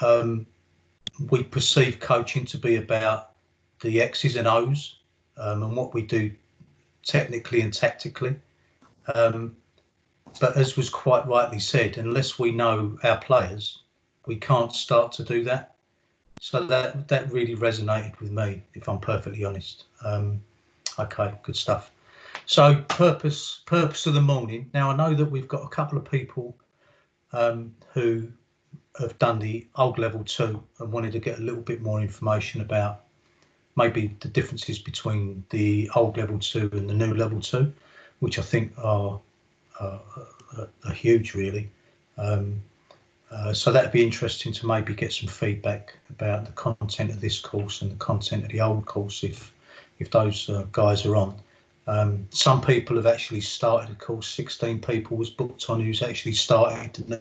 we perceive coaching to be about the X's and O's and what we do technically and tactically. But as was quite rightly said, unless we know our players, we can't start to do that. So that really resonated with me, if I'm perfectly honest. Okay, good stuff. So purpose of the morning. Now I know that we've got a couple of people who have done the old level 2 and wanted to get a little bit more information about maybe the differences between the old level 2 and the new level 2, which I think are huge, really. So that'd be interesting to maybe get some feedback about the content of this course and the content of the old course, if those guys are on. Some people have actually started a course. 16 people was booked on who's actually started the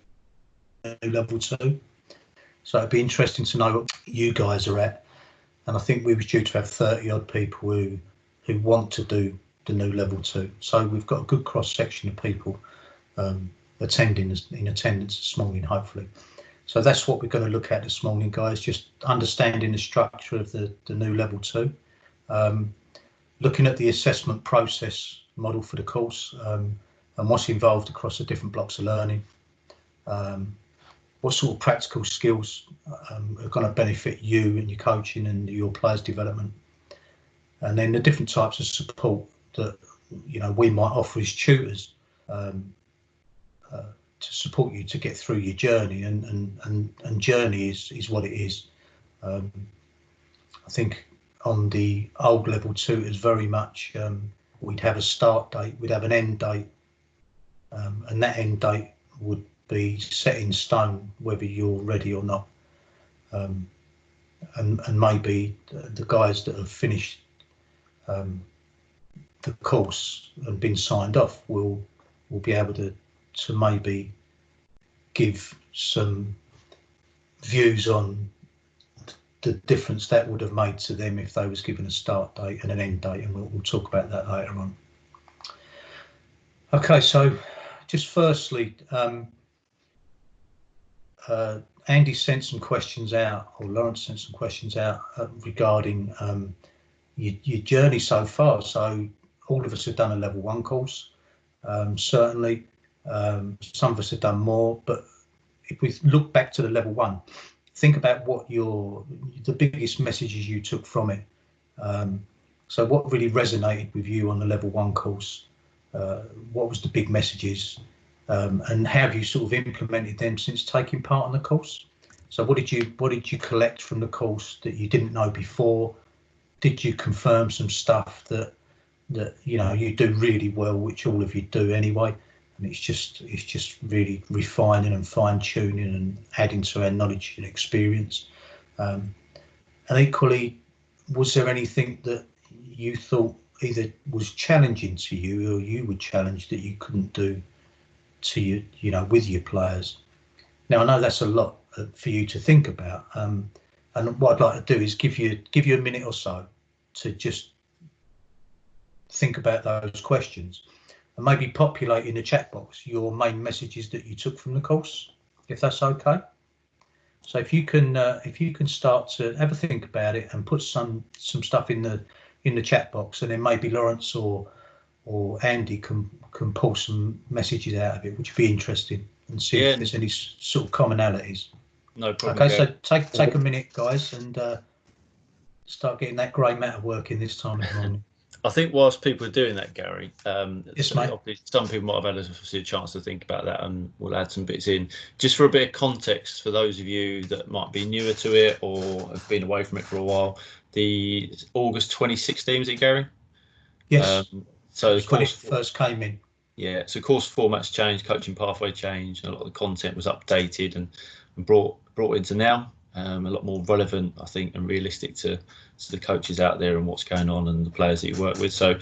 new level 2. So it'd be interesting to know what you guys are at. And I think we were due to have 30 odd people who want to do the new level 2. So we've got a good cross section of people in attendance this morning, hopefully. So that's what we're going to look at this morning, guys, just understanding the structure of the new level 2, looking at the assessment process model for the course, and what's involved across the different blocks of learning, what sort of practical skills are going to benefit you and your coaching and your players' development, and then the different types of support that we might offer as tutors to support you to get through your journey, and journey is what it is. I think on the old level 2 is very much we'd have a start date, we'd have an end date, and that end date would be set in stone whether you're ready or not, and maybe the guys that have finished the course and been signed off will be able to maybe give some views on the difference that would have made to them if they was given a start date and an end date, and we'll talk about that later on. Okay, so just firstly, Andy sent some questions out, or Lawrence sent some questions out regarding your journey so far. So all of us have done a level 1 course, certainly. Some of us have done more, but if we look back to the level 1, think about what the biggest messages you took from it. So what really resonated with you on the level 1 course? What was the big messages, and how have you sort of implemented them since taking part in the course? So what did you collect from the course that you didn't know before? Did you confirm some stuff that you do really well, which all of you do anyway? And it's just really refining and fine-tuning and adding to our knowledge and experience. And equally, was there anything that you thought either was challenging to you or you were challenged that you couldn't do to you with your players? Now I know that's a lot for you to think about, and what I'd like to do is give you a minute or so to just think about those questions, and maybe populate in the chat box your main messages that you took from the course, if that's okay. So if you can start to have a think about it and put some stuff in the chat box, and then maybe Lawrence or Andy can pull some messages out of it, which would be interesting, and see if there's any sort of commonalities. No problem. Okay, so take a minute, guys, and start getting that grey matter working this time of the morning. I think whilst people are doing that, Gary, yes, mate. Some people might have had a chance to think about that, and we'll add some bits in just for a bit of context for those of you that might be newer to it or have been away from it for a while. The August 2016, was it, Gary? Yes. So the course first came in. Yeah. So course formats changed, coaching pathway changed, and a lot of the content was updated and brought into now. A lot more relevant, I think, and realistic to the coaches out there and what's going on and the players that you work with. So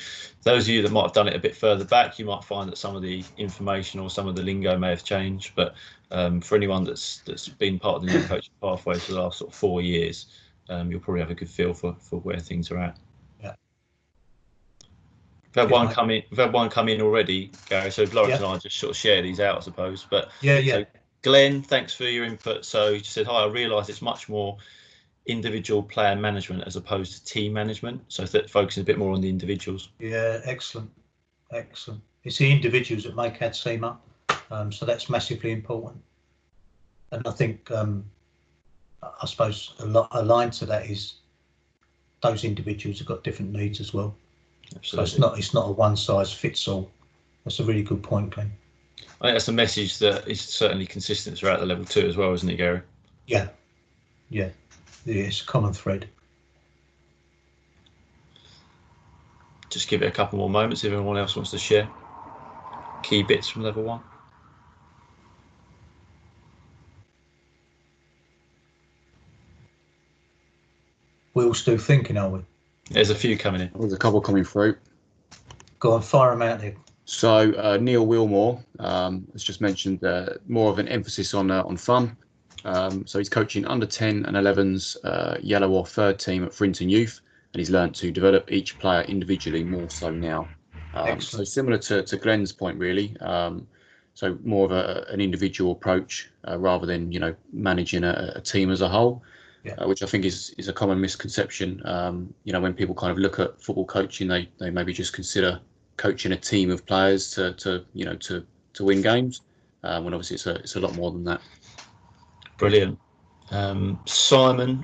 those of you that might have done it a bit further back, you might find that some of the information or some of the lingo may have changed. But for anyone that's been part of the new coaching pathway for the last sort of 4 years, you'll probably have a good feel for where things are at. Yeah. We've had one come in already, Gary. So Lawrence and I just sort of share these out, I suppose. But yeah. Glenn, thanks for your input. So you said, hi, I realise it's much more individual player management as opposed to team management. So focusing a bit more on the individuals. Yeah, excellent. It's the individuals that make our team up. So that's massively important. And I think, I suppose a lot aligned to that is those individuals have got different needs as well. Absolutely. So it's not a one size fits all. That's a really good point, Glenn. I think that's a message that is certainly consistent throughout the level 2 as well, isn't it, Gary? Yeah, it's a common thread. Just give it a couple more moments if anyone else wants to share key bits from level 1. We're all still thinking, are we? There's a few coming in. There's a couple coming through. Go on, fire them out there. So Neil Wilmore has just mentioned more of an emphasis on fun. So he's coaching under 10 and 11s yellow or third team at Frinton Youth, and he's learned to develop each player individually more so now. So similar to Glenn's point, really. So more of an individual approach rather than managing a team as a whole. Yeah. Which I think is a common misconception. When people kind of look at football coaching, they maybe just consider coaching a team of players to win games, when obviously it's a lot more than that. Brilliant. Simon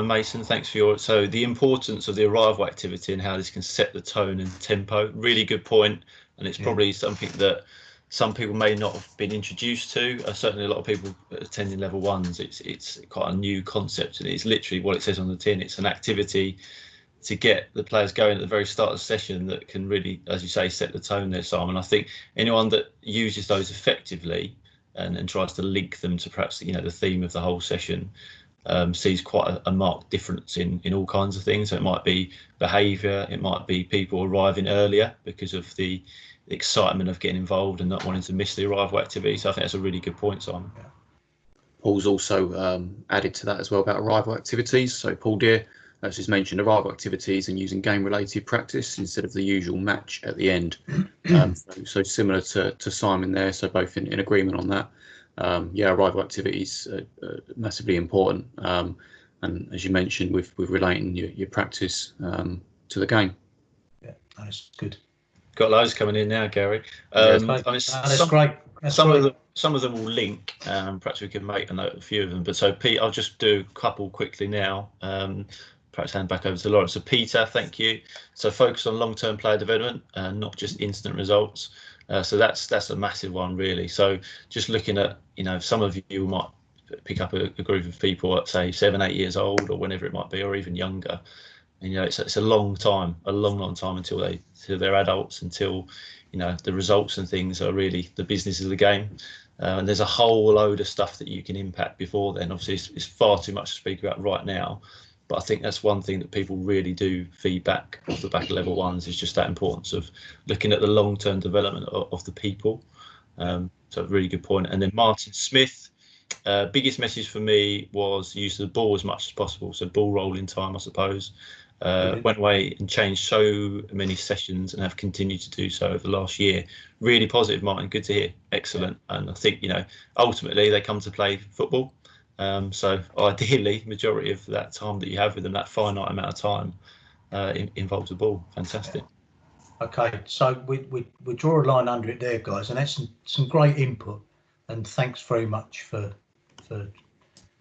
Mason, thanks for so the importance of the arrival activity and how this can set the tone and tempo. Really good point, and it's probably something that some people may not have been introduced to. Certainly a lot of people attending level 1s, it's quite a new concept, and it's literally what it says on the tin. It's an activity to get the players going at the very start of the session that can really, as you say, set the tone there, Simon. I think anyone that uses those effectively and tries to link them to perhaps the theme of the whole session sees quite a marked difference in all kinds of things. So it might be behaviour, it might be people arriving earlier because of the excitement of getting involved and not wanting to miss the arrival activity. So I think that's a really good point, Simon. Yeah. Paul's also added to that as well about arrival activities. So Paul Deere, as just mentioned, arrival activities and using game-related practice instead of the usual match at the end. So similar to Simon there, so both in agreement on that. Arrival activities are massively important. And as you mentioned, with relating your practice to the game. Yeah, that's good. Got loads coming in now, Gary. That's great. Some of them will link. Perhaps we can make a note of a few of them. But so Pete, I'll just do a couple quickly now. Perhaps hand back over to Lawrence. So Peter, thank you. So focus on long-term player development and not just instant results. So that's a massive one, really. So just looking at, some of you might pick up a group of people at say 7, 8 years old or whenever it might be, or even younger. And it's a long time, a long time until they're adults, until the results and things are really the business of the game. And there's a whole load of stuff that you can impact before then. Obviously, it's far too much to speak about right now. But I think that's one thing that people really do feedback off the back of level 1s is just that importance of looking at the long-term development of the people. So really good point. And then Martin Smith, biggest message for me was use the ball as much as possible. So ball rolling time, I suppose. Went away and changed so many sessions and have continued to do so over the last year. Really positive, Martin. Good to hear. Excellent. Yeah. And I think, ultimately they come to play football. So ideally, majority of that time that you have with them, that finite amount of time, involves the ball. Fantastic. Yeah. Okay, so we draw a line under it there, guys, and that's some great input. And thanks very much for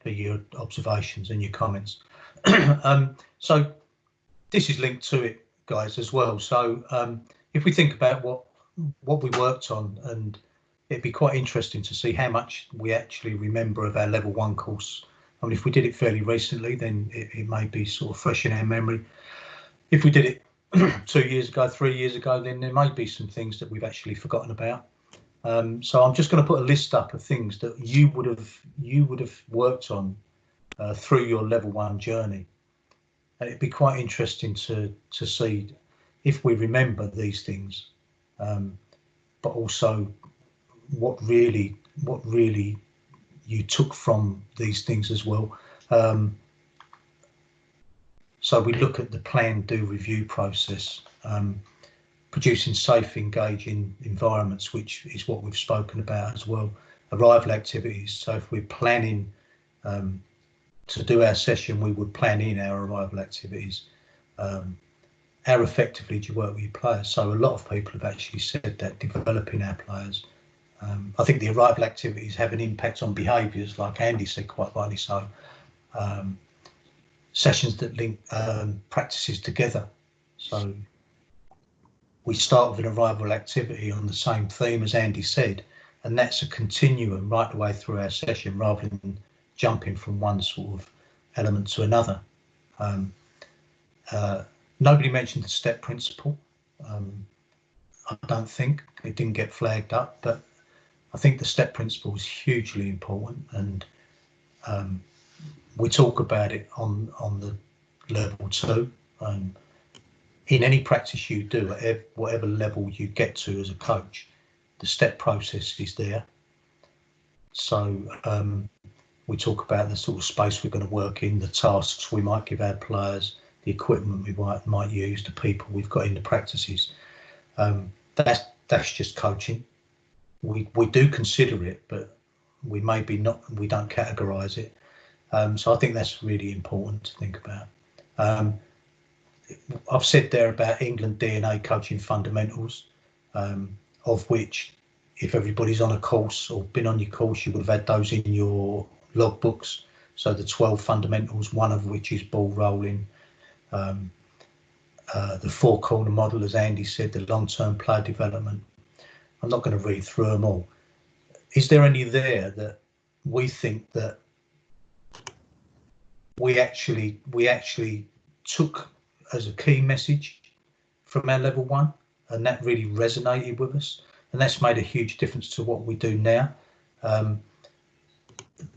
your observations and your comments. So this is linked to it, guys, as well. So if we think about what we worked on, and it'd be quite interesting to see how much we actually remember of our level 1 course. I mean, if we did it fairly recently, then it may be sort of fresh in our memory. If we did it 2 years ago, 3 years ago, then there may be some things that we've actually forgotten about. So I'm just going to put a list up of things that you would have worked on through your level 1 journey. And it'd be quite interesting to see if we remember these things, but also what really you took from these things as well. So we look at the plan, do, review process, producing safe, engaging environments, which is what we've spoken about as well. arrival activities. So if we're planning to do our session, we would plan in our arrival activities. How effectively do you work with your players? So a lot of people have actually said that developing our players. I think the arrival activities have an impact on behaviours, like Andy said, quite rightly so. Sessions that link practices together. So we start with an arrival activity on the same theme as Andy said, and that's a continuum right the way through our session rather than jumping from one sort of element to another. Nobody mentioned the step principle. I don't think it didn't get flagged up, but I think the step principle is hugely important, and we talk about it on the level 2. In any practice you do, at whatever level you get to as a coach, the step process is there. So we talk about the sort of space we're going to work in, the tasks we might give our players, the equipment we might use, the people we've got in the practices. That's just coaching. We do consider it, but we don't categorise it. So I think that's really important to think about. I've said there about England DNA coaching fundamentals, of which, if everybody's on a course or been on your course, you would have had those in your logbooks. So the 12 fundamentals, one of which is ball rolling, the 4-corner model, as Andy said, the long-term player development. I'm not going to read through them all. Is there any there that we think that we actually took as a key message from our level 1, and that really resonated with us, and that's made a huge difference to what we do now?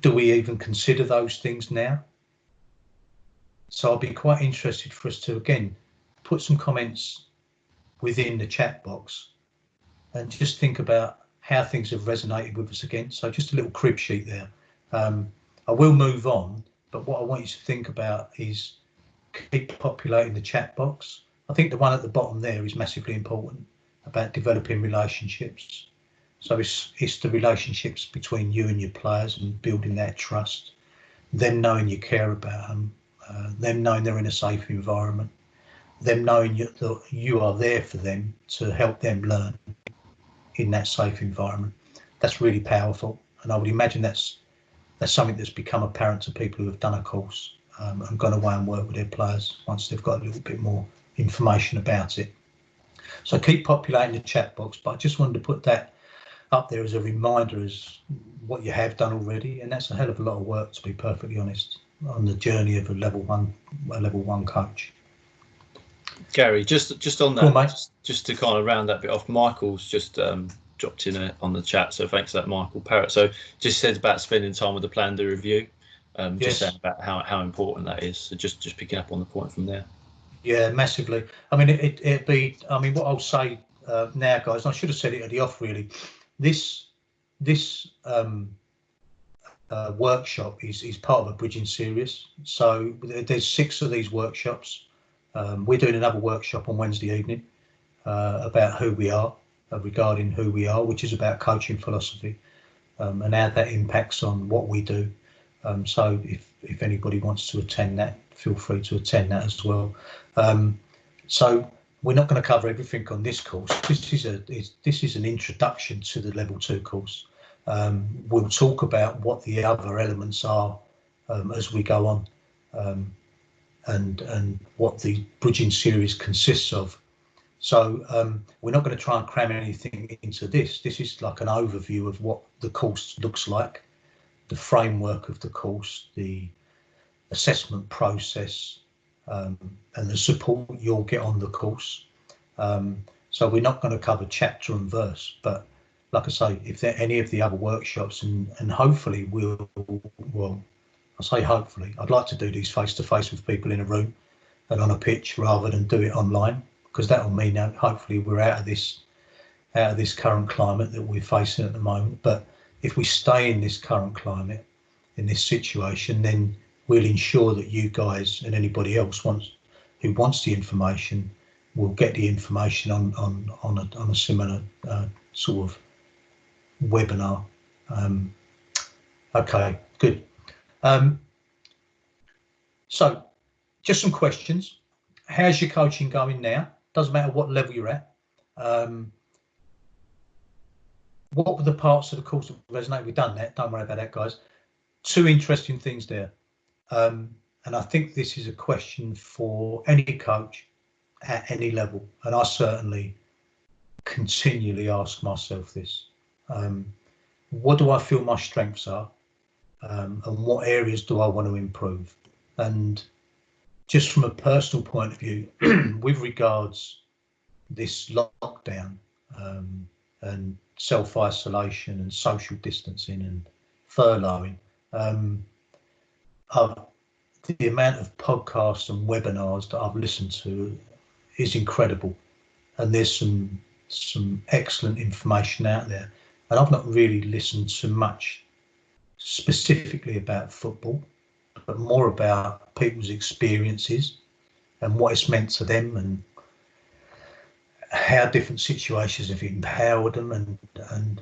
Do we even consider those things now? So I'll be quite interested for us to, again, put some comments within the chat box and just think about how things have resonated with us again. So just a little crib sheet there. I will move on, but what I want you to think about is keep populating the chat box. I think the one at the bottom there is massively important, about developing relationships. So it's the relationships between you and your players and building that trust, them knowing you care about them, them knowing they're in a safe environment, them knowing that you are there for them to help them learn in that safe environment. That's really powerful, and I would imagine that's something that's become apparent to people who have done a course and gone away and worked with their players once they've got a little bit more information about it. So keep populating the chat box, but I just wanted to put that up there as a reminder as what you have done already, and that's a hell of a lot of work, to be perfectly honest, on the journey of a level one coach. Gary, just on that, cool, just to kind of round that bit off, Michael's just dropped in on the chat, so thanks for that, Michael Parrott. So just said about spending time with the plan to review, yes. Just saying about how important that is. So just picking up on the point from there. Yeah, massively. I mean, it'd be. I mean, what I'll say now, guys, and I should have said it at the off. Really, this workshop is part of a bridging series. So there's 6 of these workshops. We're doing another workshop on Wednesday evening about who we are, regarding who we are, which is about coaching philosophy and how that impacts on what we do. So if anybody wants to attend that, feel free to attend that as well. So we're not going to cover everything on this course. This is an introduction to the level 2 course. We'll talk about what the other elements are as we go on, and what the bridging series consists of. So we're not going to try and cram anything into this. This is like an overview of what the course looks like, the framework of the course, the assessment process, and the support you'll get on the course. So we're not going to cover chapter and verse, but like I say, if there are any of the other workshops, and hopefully I say hopefully, I'd like to do these face-to-face with people in a room and on a pitch rather than do it online, because that will mean that hopefully we're out of this current climate that we're facing at the moment. But if we stay in this current climate, in this situation, then we'll ensure that you guys and anybody else who wants the information will get the information on a similar sort of webinar Okay, good. So just some questions. How's your coaching going now? Doesn't matter what level you're at. What were the parts of the course that resonate? We've done that. Don't worry about that, guys. Two interesting things there. And I think this is a question for any coach at any level. And I certainly continually ask myself this. What do I feel my strengths are? And what areas do I want to improve? And just from a personal point of view, with regards this lockdown and self-isolation and social distancing and furloughing, the amount of podcasts and webinars that I've listened to is incredible, and there's some excellent information out there. And I've not really listened to much specifically about football, but more about people's experiences and what it's meant to them and how different situations have empowered them, and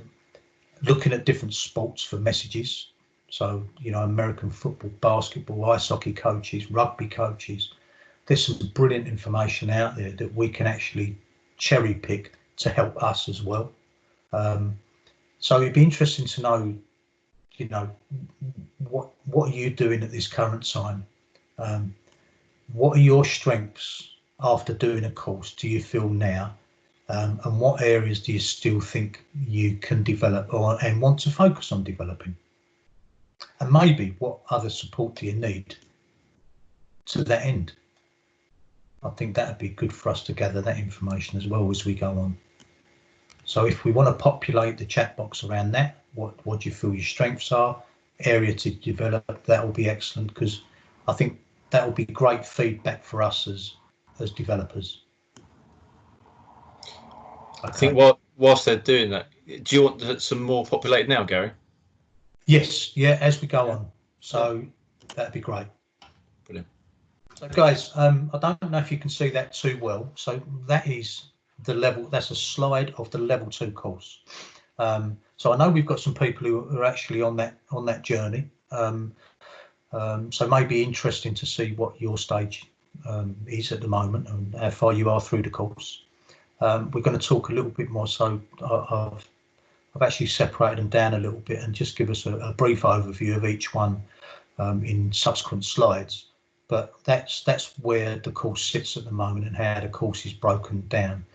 looking at different sports for messages. So, you know, American football, basketball, ice hockey coaches, rugby coaches. There's some brilliant information out there that we can actually cherry pick to help us as well. So it'd be interesting to know, you know, what are you doing at this current time? What are your strengths after doing a course, do you feel now? And what areas do you still think you can develop and want to focus on developing? And maybe what other support do you need to that end? I think that would be good for us to gather that information as well as we go on. So if we want to populate the chat box around that, what do you feel your strengths are, area to develop, that will be excellent, because I think that will be great feedback for us as developers. Okay. I think whilst they're doing that, do you want some more populated now, Gary? Yes, yeah, as we go on. So that'd be great. Brilliant. So guys, I don't know if you can see that too well. So that is the level, that's a slide of the level 2 course. So I know we've got some people who are actually on that journey. So it may be interesting to see what your stage is at the moment and how far you are through the course. We're going to talk a little bit more, so I've actually separated them down a little bit and just give us a brief overview of each one in subsequent slides. But that's where the course sits at the moment and how the course is broken down.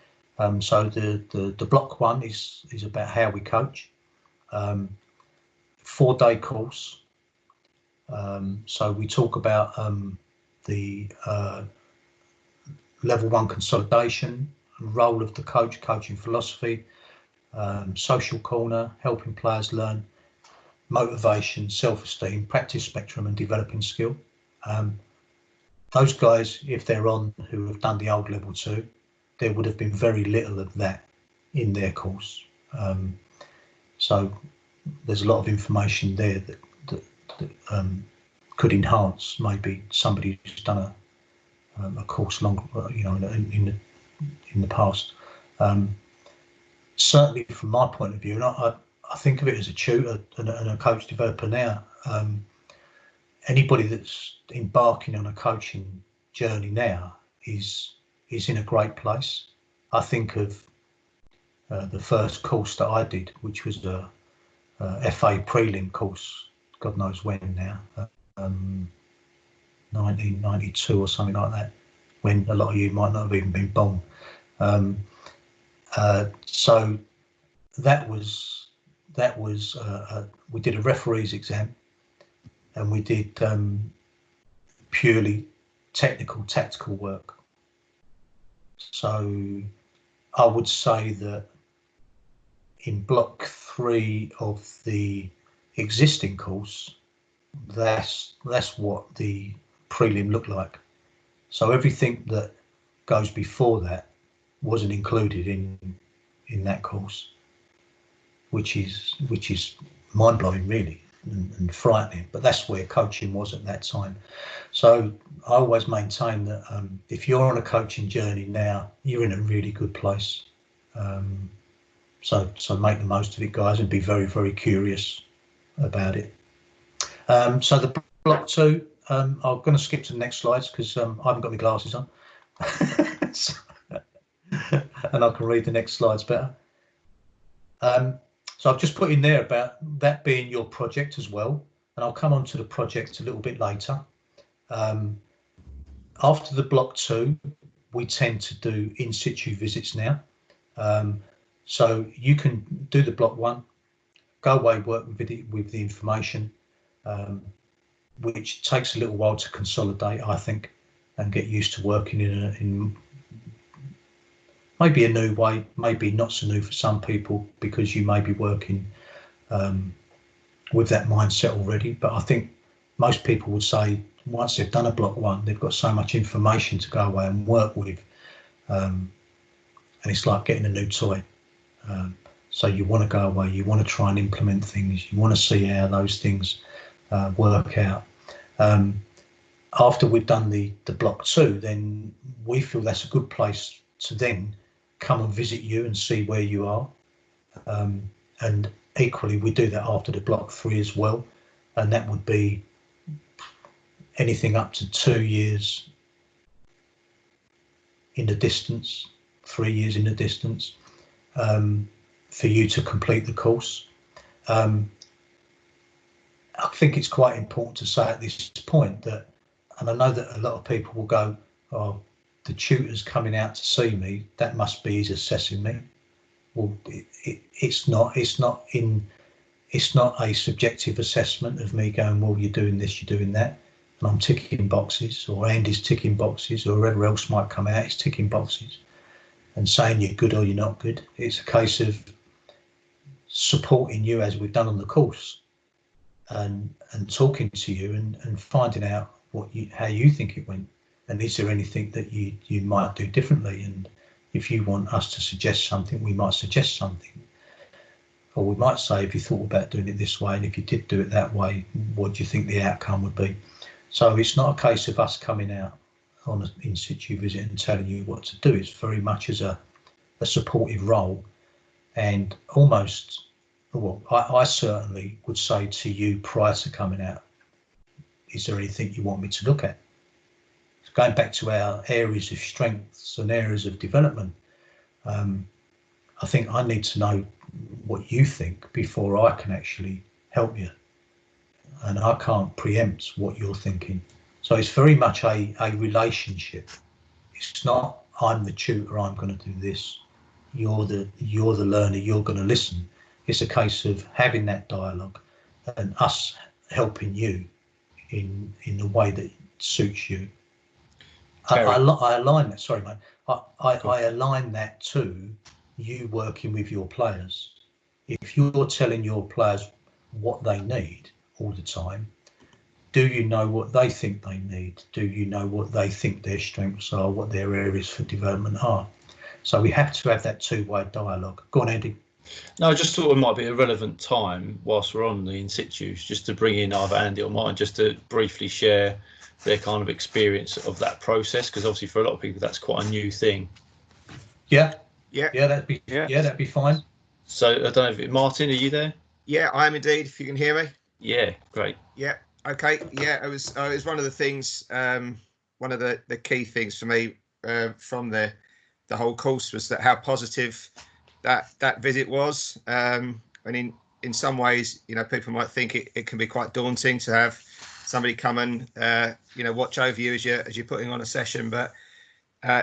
So the block 1 is about how we coach. 4-day course. So we talk about the level 1 consolidation, role of the coach, coaching philosophy, social corner, helping players learn, motivation, self-esteem, practice spectrum and developing skill. Those guys, if they're on, who have done the old level 2, there would have been very little of that in their course. So there's a lot of information there that could enhance maybe somebody who's done a course long, you know, in the past. Certainly from my point of view, and I think of it as a tutor and a coach developer now. Anybody that's embarking on a coaching journey now is in a great place. I think of the first course that I did, which was a FA prelim course, God knows when now, 1992 or something like that, when a lot of you might not have even been born. So that was we did a referee's exam, and we did purely technical, tactical work. So I would say that in block 3 of the existing course, that's what the prelim looked like. So everything that goes before that wasn't included in that course, which is mind-blowing really, and frightening, but that's where coaching was at that time. So I always maintain that if you're on a coaching journey now, you're in a really good place. So make the most of it, guys, and be very, very curious about it. So the block 2, I'm going to skip to the next slides because I haven't got my glasses on. And I can read the next slides better. So I've just put in there about that being your project as well, and I'll come on to the project a little bit later. After the block 2, we tend to do in situ visits now. So you can do the block 1, go away, work with the information, which takes a little while to consolidate, I think, and get used to working in maybe a new way, maybe not so new for some people because you may be working with that mindset already. But I think most people would say once they've done a block 1, they've got so much information to go away and work with, and it's like getting a new toy. So you want to go away, you want to try and implement things, you want to see how those things work out. After we've done the block 2, then we feel that's a good place to then come and visit you and see where you are. And equally, we do that after the block 3 as well, and that would be anything up to 2 years in the distance, 3 years in the distance, for you to complete the course. I think it's quite important to say at this point that, and I know that a lot of people will go, oh, the tutor's coming out to see me, that must be he's assessing me. Well, it's not a subjective assessment of me going, well, you're doing this, you're doing that, and I'm ticking boxes, or Andy's ticking boxes, or whoever else might come out is ticking boxes and saying you're good or you're not good. It's a case of supporting you as we've done on the course, and talking to you and finding out how you think it went, and is there anything that you might do differently, and if you want us to suggest something, we might suggest something, or we might say, if you thought about doing it this way, and if you did do it that way, what do you think the outcome would be? So it's not a case of us coming out on an in situ visit and telling you what to do. It's very much as a supportive role, and almost, well, I certainly would say to you prior to coming out, is there anything you want me to look at? So going back to our areas of strengths and areas of development, I think I need to know what you think before I can actually help you, and I can't preempt what you're thinking. So it's very much a relationship. It's not I'm the tutor, I'm going to do this, you're the learner, you're going to listen. It's a case of having that dialogue and us helping you in the way that suits you. I align that. Sorry, mate. I align that to you working with your players. If you're telling your players what they need all the time, do you know what they think they need? Do you know what they think their strengths are, what their areas for development are? So we have to have that two-way dialogue. Go on, Andy. No, I just thought it might be a relevant time whilst we're on the in situs, just to bring in either Andy or mine, just to briefly share their kind of experience of that process, because obviously for a lot of people that's quite a new thing. Yeah, that'd be fine. So I don't know if Martin, are you there? Yeah, I am indeed. If you can hear me. Yeah, great. Yeah. Okay. Yeah, it was one of the things. One of the key things for me from the whole course was that how positive that visit was. And in some ways, people might think it can be quite daunting to have somebody come and watch over you as you're putting on a session, but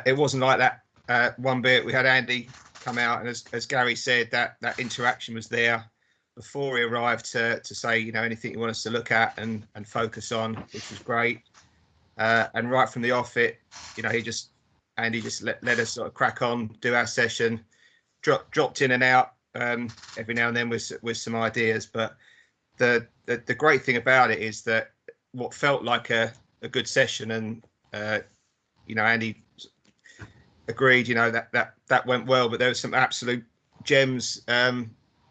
it wasn't like that one bit. We had Andy come out, and as Gary said, that interaction was there before he arrived to say, anything you want us to look at and focus on, which was great. And right from the off, Andy just let us sort of crack on, do our session, dropped in and out every now and then with some ideas. But the great thing about it is that what felt like a good session, and Andy agreed, that went well, but there was some absolute gems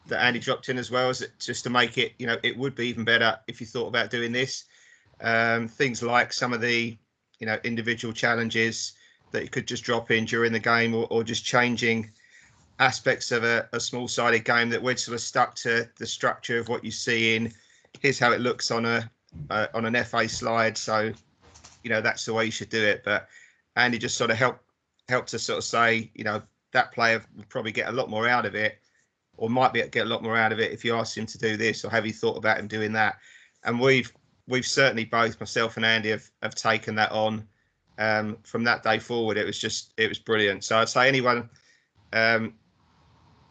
that Andy dropped in as well, as just to make it, it would be even better if you thought about doing this. Things like some of the, individual challenges that you could just drop in during the game, or just changing aspects of a small-sided game that we're sort of stuck to the structure of what you see in. Here's how it looks on an FA slide. So, that's the way you should do it. But Andy just sort of helped us sort of say, that player would probably get a lot more out of it, or might get a lot more out of it if you asked him to do this, or have you thought about him doing that? And we've certainly, both myself and Andy have taken that on. From that day forward, it was brilliant. So I'd say anyone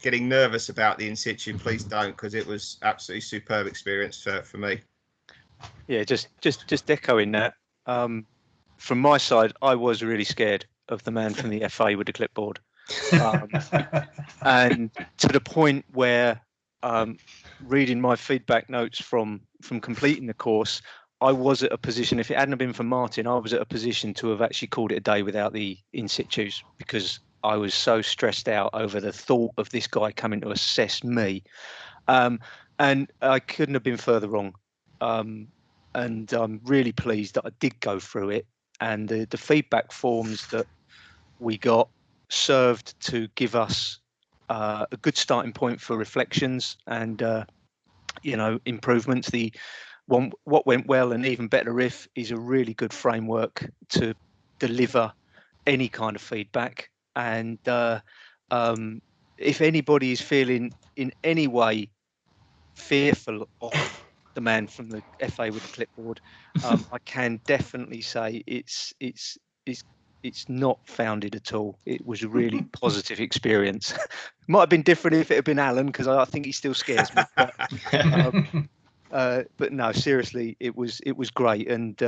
getting nervous about the in situ, please don't, because it was absolutely superb experience for me. Yeah, just echoing that. From my side, I was really scared of the man from the FA with the clipboard, and to the point where reading my feedback notes from completing the course, I was at a position, if it hadn't been for Martin, I was at a position to have actually called it a day without the in situs, because I was so stressed out over the thought of this guy coming to assess me. And I couldn't have been further wrong. And I'm really pleased that I did go through it. And the feedback forms that we got served to give us a good starting point for reflections and, improvements. What went well and even better if is a really good framework to deliver any kind of feedback. And if anybody is feeling in any way fearful of the man from the FA with the clipboard, I can definitely say it's not founded at all. It was a really positive experience. Might have been different if it had been Alan, because I think he still scares me. But no, seriously, it was great. And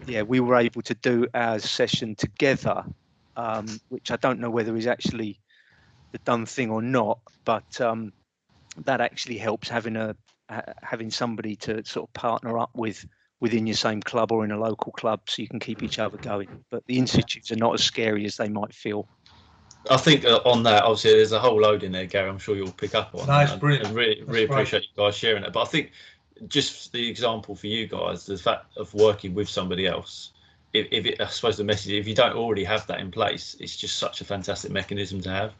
we were able to do our session together, which I don't know whether is actually the done thing or not, but that actually helps having somebody to sort of partner up with within your same club or in a local club, so you can keep each other going. But the institutes are not as scary as they might feel. I think on that, obviously, there's a whole load in there, Gary. I'm sure you'll pick up on. That's brilliant. And really appreciate you guys sharing it. But I think just the example for you guys, the fact of working with somebody else, I suppose the message, if you don't already have that in place, it's just such a fantastic mechanism to have.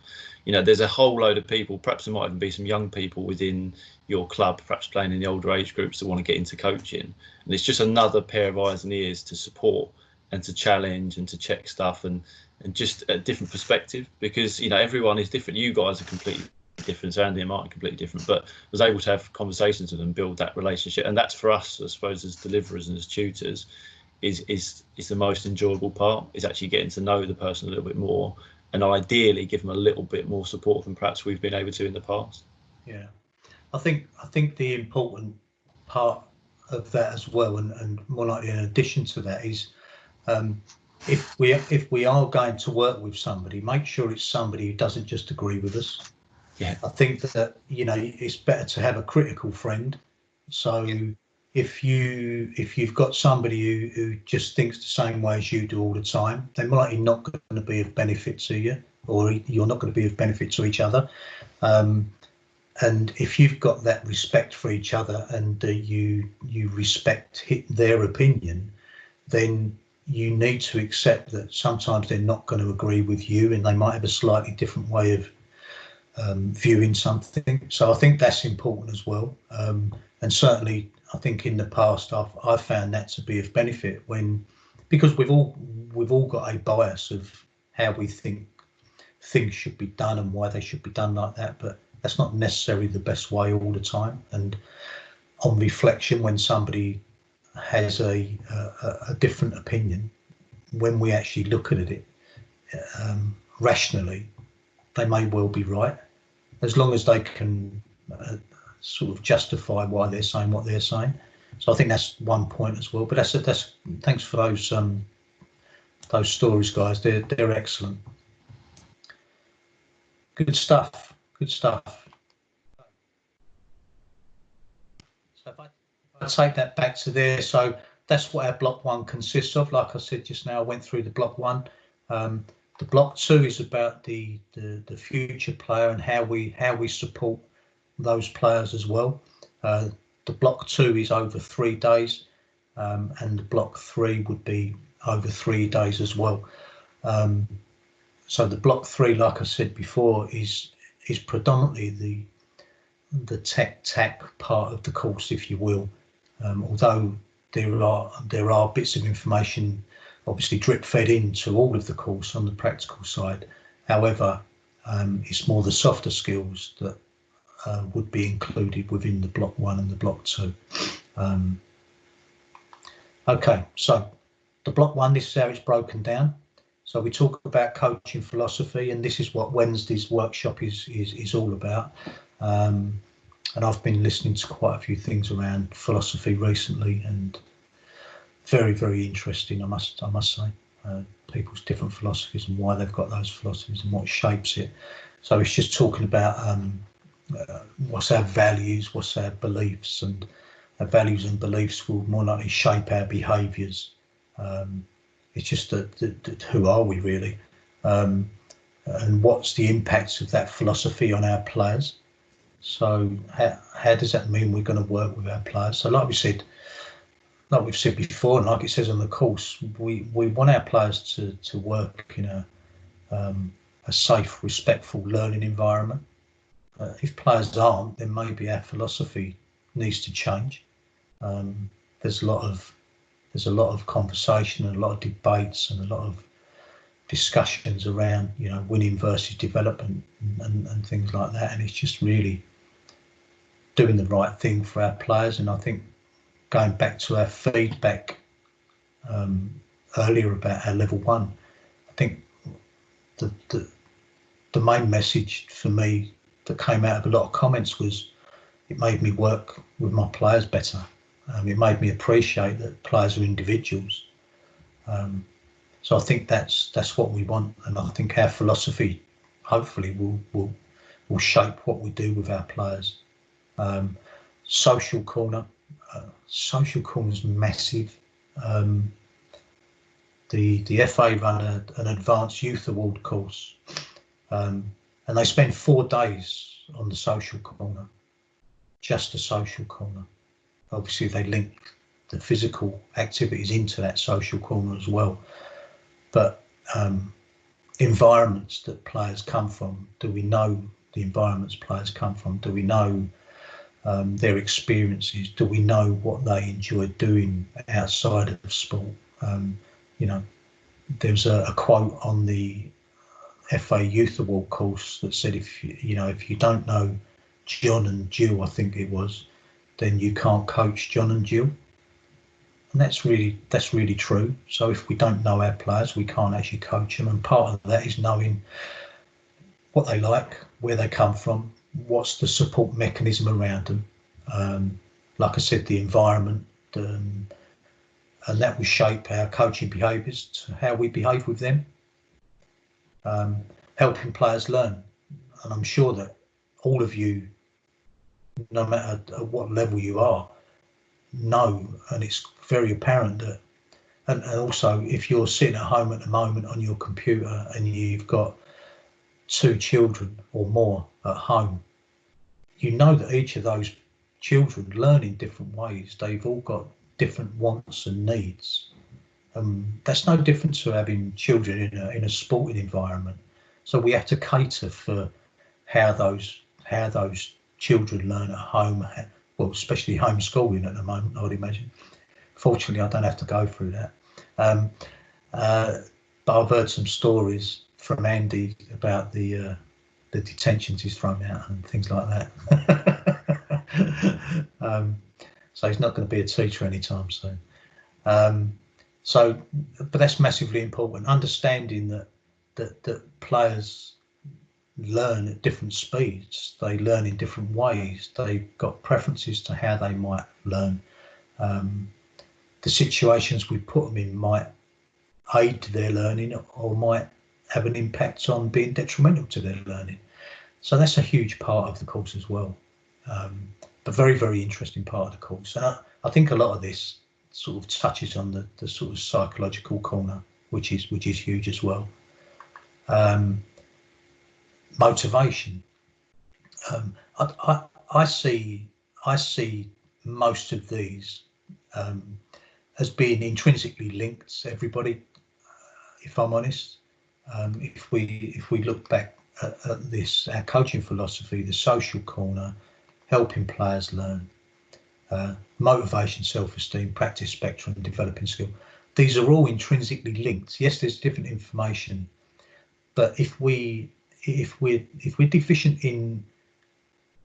There's a whole load of people, perhaps there might even be some young people within your club, perhaps playing in the older age groups, that want to get into coaching. And it's just another pair of eyes and ears to support and to challenge and to check stuff and just a different perspective, because everyone is different. You guys are completely different, Andy and Martin completely different, but was able to have conversations with them, build that relationship. And that's for us, I suppose, as deliverers and as tutors, is the most enjoyable part, is actually getting to know the person a little bit more and ideally give them a little bit more support than perhaps we've been able to in the past. Yeah, I think the important part of that as well, and more likely in addition to that, is if we are going to work with somebody, make sure it's somebody who doesn't just agree with us. Yeah, I think that it's better to have a critical friend. So if you've got somebody who just thinks the same way as you do all the time, they're likely not going to be of benefit to you, or you're not going to be of benefit to each other. And if you've got that respect for each other and you respect their opinion, then you need to accept that sometimes they're not going to agree with you, and they might have a slightly different way of viewing something. So I think that's important as well. And certainly, I think in the past I've found that to be of benefit, because we've all got a bias of how we think things should be done and why they should be done like that, but that's not necessarily the best way all the time. And on reflection, when somebody has a different opinion, when we actually look at it rationally, they may well be right, as long as they can sort of justify why they're saying what they're saying. So I think that's one point as well. But that's thanks for those stories, guys. They're excellent. Good stuff. Good stuff. So if I take that back to there, so that's what our block one consists of. Like I said just now, I went through the block one. The block two is about the future player and how we support those players as well. The block two is over 3 days, and the block three would be over 3 days as well. so the block 3, like I said before, is predominantly the tech part of the course, if you will. Although there are bits of information obviously drip fed into all of the course on the practical side. However, it's more the softer skills that would be included within the block 1 and the block 2. Okay, so the block 1, this is how it's broken down. So we talk about coaching philosophy, and this is what Wednesday's workshop is all about. And I've been listening to quite a few things around philosophy recently, and very, very interesting, I must say. People's different philosophies and why they've got those philosophies and what shapes it. So it's just talking about what's our values, what's our beliefs, and our values and beliefs will more likely shape our behaviours. It's just that who are we really, and what's the impacts of that philosophy on our players. So how does that mean we're going to work with our players? So like we've said before, and like it says on the course, we want our players to work in a safe, respectful learning environment. If players aren't, then maybe our philosophy needs to change. There's a lot of conversation and a lot of debates and a lot of discussions around, winning versus development and things like that. And it's just really doing the right thing for our players. And I think going back to our feedback earlier about our level 1, I think the main message for me that came out of a lot of comments was it made me work with my players better. It made me appreciate that players are individuals. So I think that's what we want, and I think our philosophy hopefully will shape what we do with our players. Social corner is massive. The FA run an advanced youth award course, and they spend 4 days on the social corner, just the social corner. Obviously they link the physical activities into that social corner as well, but environments that players come from, do we know the environments players come from? Do we know their experiences? Do we know what they enjoy doing outside of sport? There's a quote on the FA Youth Award course that said, if you don't know John and Jill, I think it was, then you can't coach John and Jill. And that's really true. So if we don't know our players, we can't actually coach them. And part of that is knowing what they like, where they come from, what's the support mechanism around them. Like I said, the environment, and that will shape our coaching behaviours to how we behave with them. Helping players learn. And I'm sure that all of you, no matter at what level you are, know, and it's very apparent that, and also if you're sitting at home at the moment on your computer and you've got 2 children or more at home, you know that each of those children learn in different ways. They've all got different wants and needs. That's no different to having children in a sporting environment. So we have to cater for how those children learn at home. Well, especially homeschooling at the moment, I would imagine. Fortunately, I don't have to go through that. But I've heard some stories from Andy about the detentions he's thrown out and things like that. So he's not going to be a teacher anytime soon. But that's massively important. Understanding that players learn at different speeds, they learn in different ways, they've got preferences to how they might learn. The situations we put them in might aid to their learning or might have an impact on being detrimental to their learning. So that's a huge part of the course as well. But very, very interesting part of the course. And I think a lot of this sort of touches on the sort of psychological corner, which is huge as well. Motivation. I see most of these as being intrinsically linked to everybody, if I'm honest. If we look back at this, our coaching philosophy, the social corner, helping players learn, motivation, self-esteem, practice spectrum, developing skill. These are all intrinsically linked. Yes, there's different information, but if we're deficient in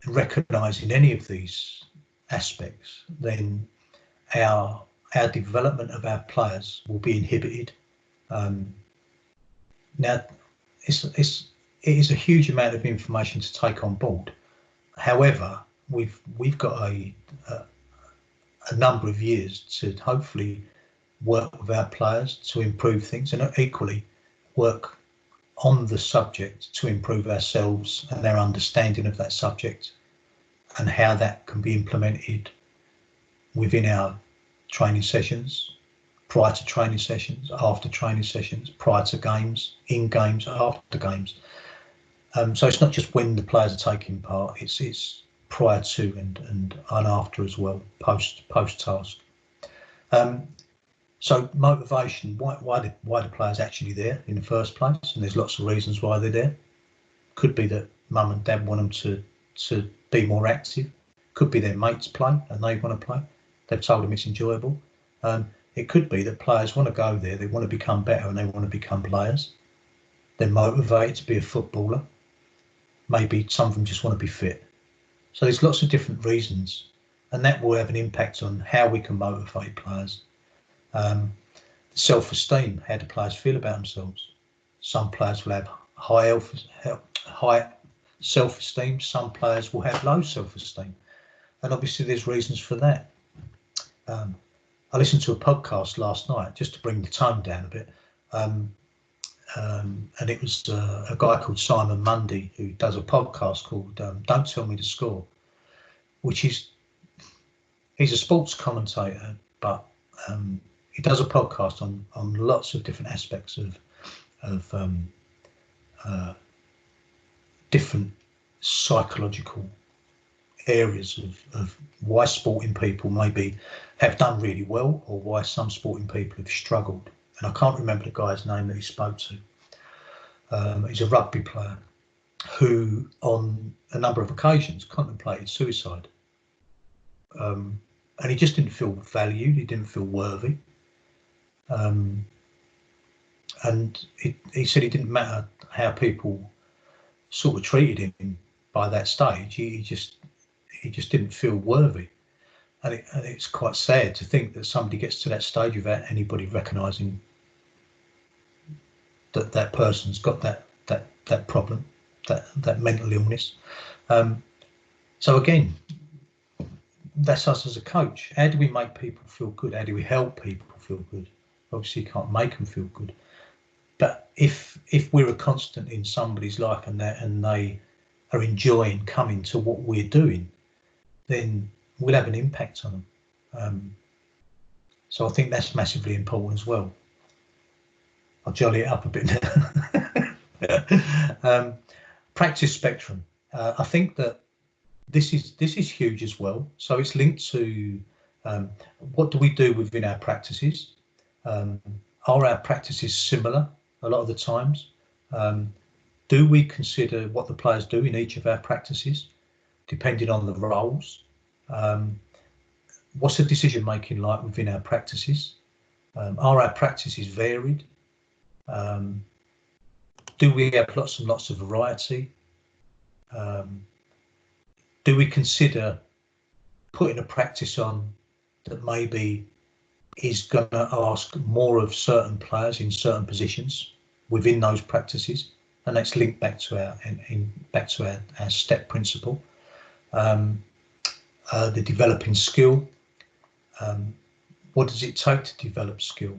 recognizing any of these aspects, then our development of our players will be inhibited. Now, it is a huge amount of information to take on board. However, we've got a number of years to hopefully work with our players to improve things, and equally work on the subject to improve ourselves and our understanding of that subject, and how that can be implemented within our training sessions, prior to training sessions, after training sessions, prior to games, in games, after games. So it's not just when the players are taking part; it's prior to and after as well, post task. So motivation. Why the players actually there in the first place? And there's lots of reasons why they're there. Could be that mum and dad want them to be more active. Could be their mates play and they want to play. They've told them it's enjoyable. It could be that players want to go there. They want to become better and they want to become players. They're motivated to be a footballer. Maybe some of them just want to be fit. So there's lots of different reasons, and that will have an impact on how we can motivate players. Self-esteem, how do players feel about themselves? Some players will have high self-esteem, some players will have low self-esteem, and obviously there's reasons for that. I listened to a podcast last night just to bring the tone down a bit, and it was a guy called Simon Mundy who does a podcast called Don't Tell Me the Score, which he's a sports commentator, but he does a podcast on lots of different aspects of different psychological areas of why sporting people maybe have done really well, or why some sporting people have struggled. And I can't remember the guy's name that he spoke to. He's a rugby player who on a number of occasions contemplated suicide. And he just didn't feel valued, he didn't feel worthy. And he said it didn't matter how people sort of treated him by that stage, he just didn't feel worthy. And it's quite sad to think that somebody gets to that stage without anybody recognising that person's got that problem, that mental illness. So again, that's us as a coach. How do we make people feel good? How do we help people feel good? Obviously you can't make them feel good, but if we're a constant in somebody's life and they are enjoying coming to what we're doing, then we'll have an impact on them. So I think that's massively important as well. I'll jolly it up a bit now. Practice spectrum. I think that this is huge as well. So it's linked to what do we do within our practices? Are our practices similar a lot of the times? Do we consider what the players do in each of our practices, depending on the roles? What's the decision making like within our practices? Are our practices varied? Do we have lots and lots of variety? Do we consider putting a practice on that maybe is going to ask more of certain players in certain positions within those practices? And that's linked back to our step principle. The developing skill. What does it take to develop skill?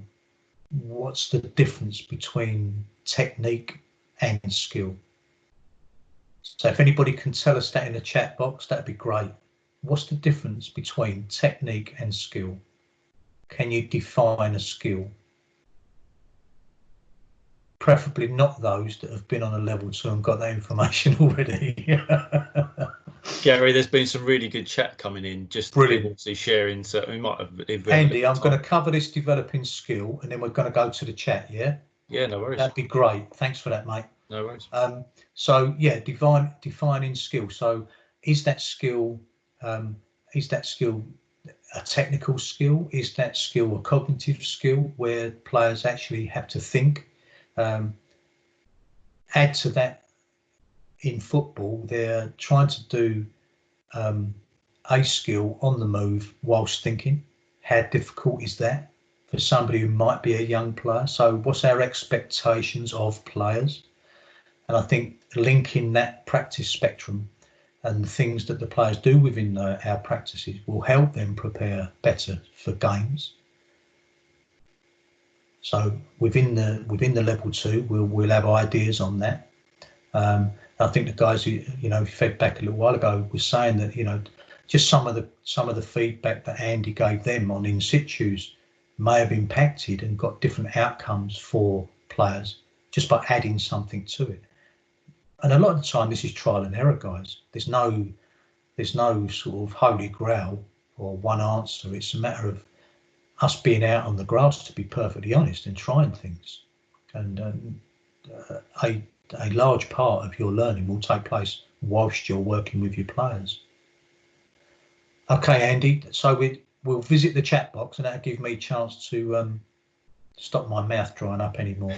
What's the difference between technique and skill? So if anybody can tell us that in the chat box, that'd be great. What's the difference between technique and skill? Can you define a skill? Preferably not those that have been on a level 2 and got that information already. Gary, there's been some really good chat coming in, just brilliant sharing. So we might have. Andy, I'm going to cover this developing skill, and then we're going to go to the chat. Yeah. Yeah, no worries. That'd be great. Thanks for that, mate. No worries. So yeah, defining skill. So is that skill a technical skill? Is that skill a cognitive skill where players actually have to think? Add to that, in football, they're trying to do a skill on the move whilst thinking. How difficult is that for somebody who might be a young player? So what's our expectations of players? And I think linking that practice spectrum and the things that the players do within our practices will help them prepare better for games. So within the level 2, we'll have ideas on that. I think the guys who fed back a little while ago was saying that just some of the feedback that Andy gave them on in situs may have impacted and got different outcomes for players just by adding something to it. And a lot of the time, this is trial and error, guys. There's no sort of holy grail or one answer. It's a matter of us being out on the grass, to be perfectly honest, and trying things. And a large part of your learning will take place whilst you're working with your players. Okay, Andy. So we'll visit the chat box, and that'll give me a chance to stop my mouth drying up anymore.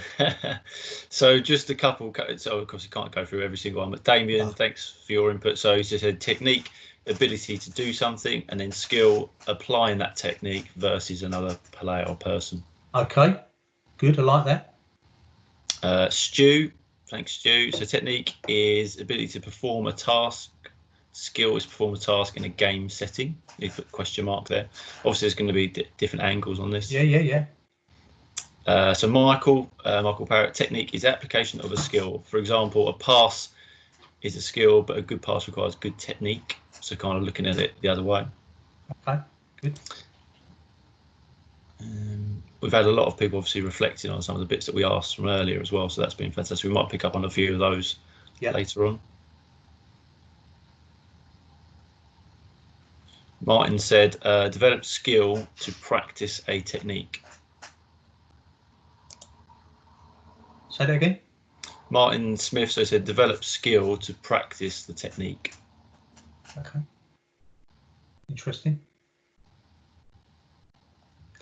So just a couple. So of course, you can't go through every single one. But Damien, thanks for your input. So he just said technique, ability to do something, and then skill, applying that technique versus another player or person. Okay, good. I like that. Stu, thanks, Stu. So technique is ability to perform a task. Skill is perform a task in a game setting. You put a question mark there. Obviously, there's going to be different angles on this. Yeah. So Michael Parrott, technique is application of a skill. For example, a pass is a skill, but a good pass requires good technique. So kind of looking at it the other way. Okay, good. We've had a lot of people obviously reflecting on some of the bits that we asked from earlier as well. So that's been fantastic. We might pick up on a few of those later on. Martin said, develop skill to practice a technique. Say that again. Martin Smith said, develop skill to practice the technique. Okay. Interesting.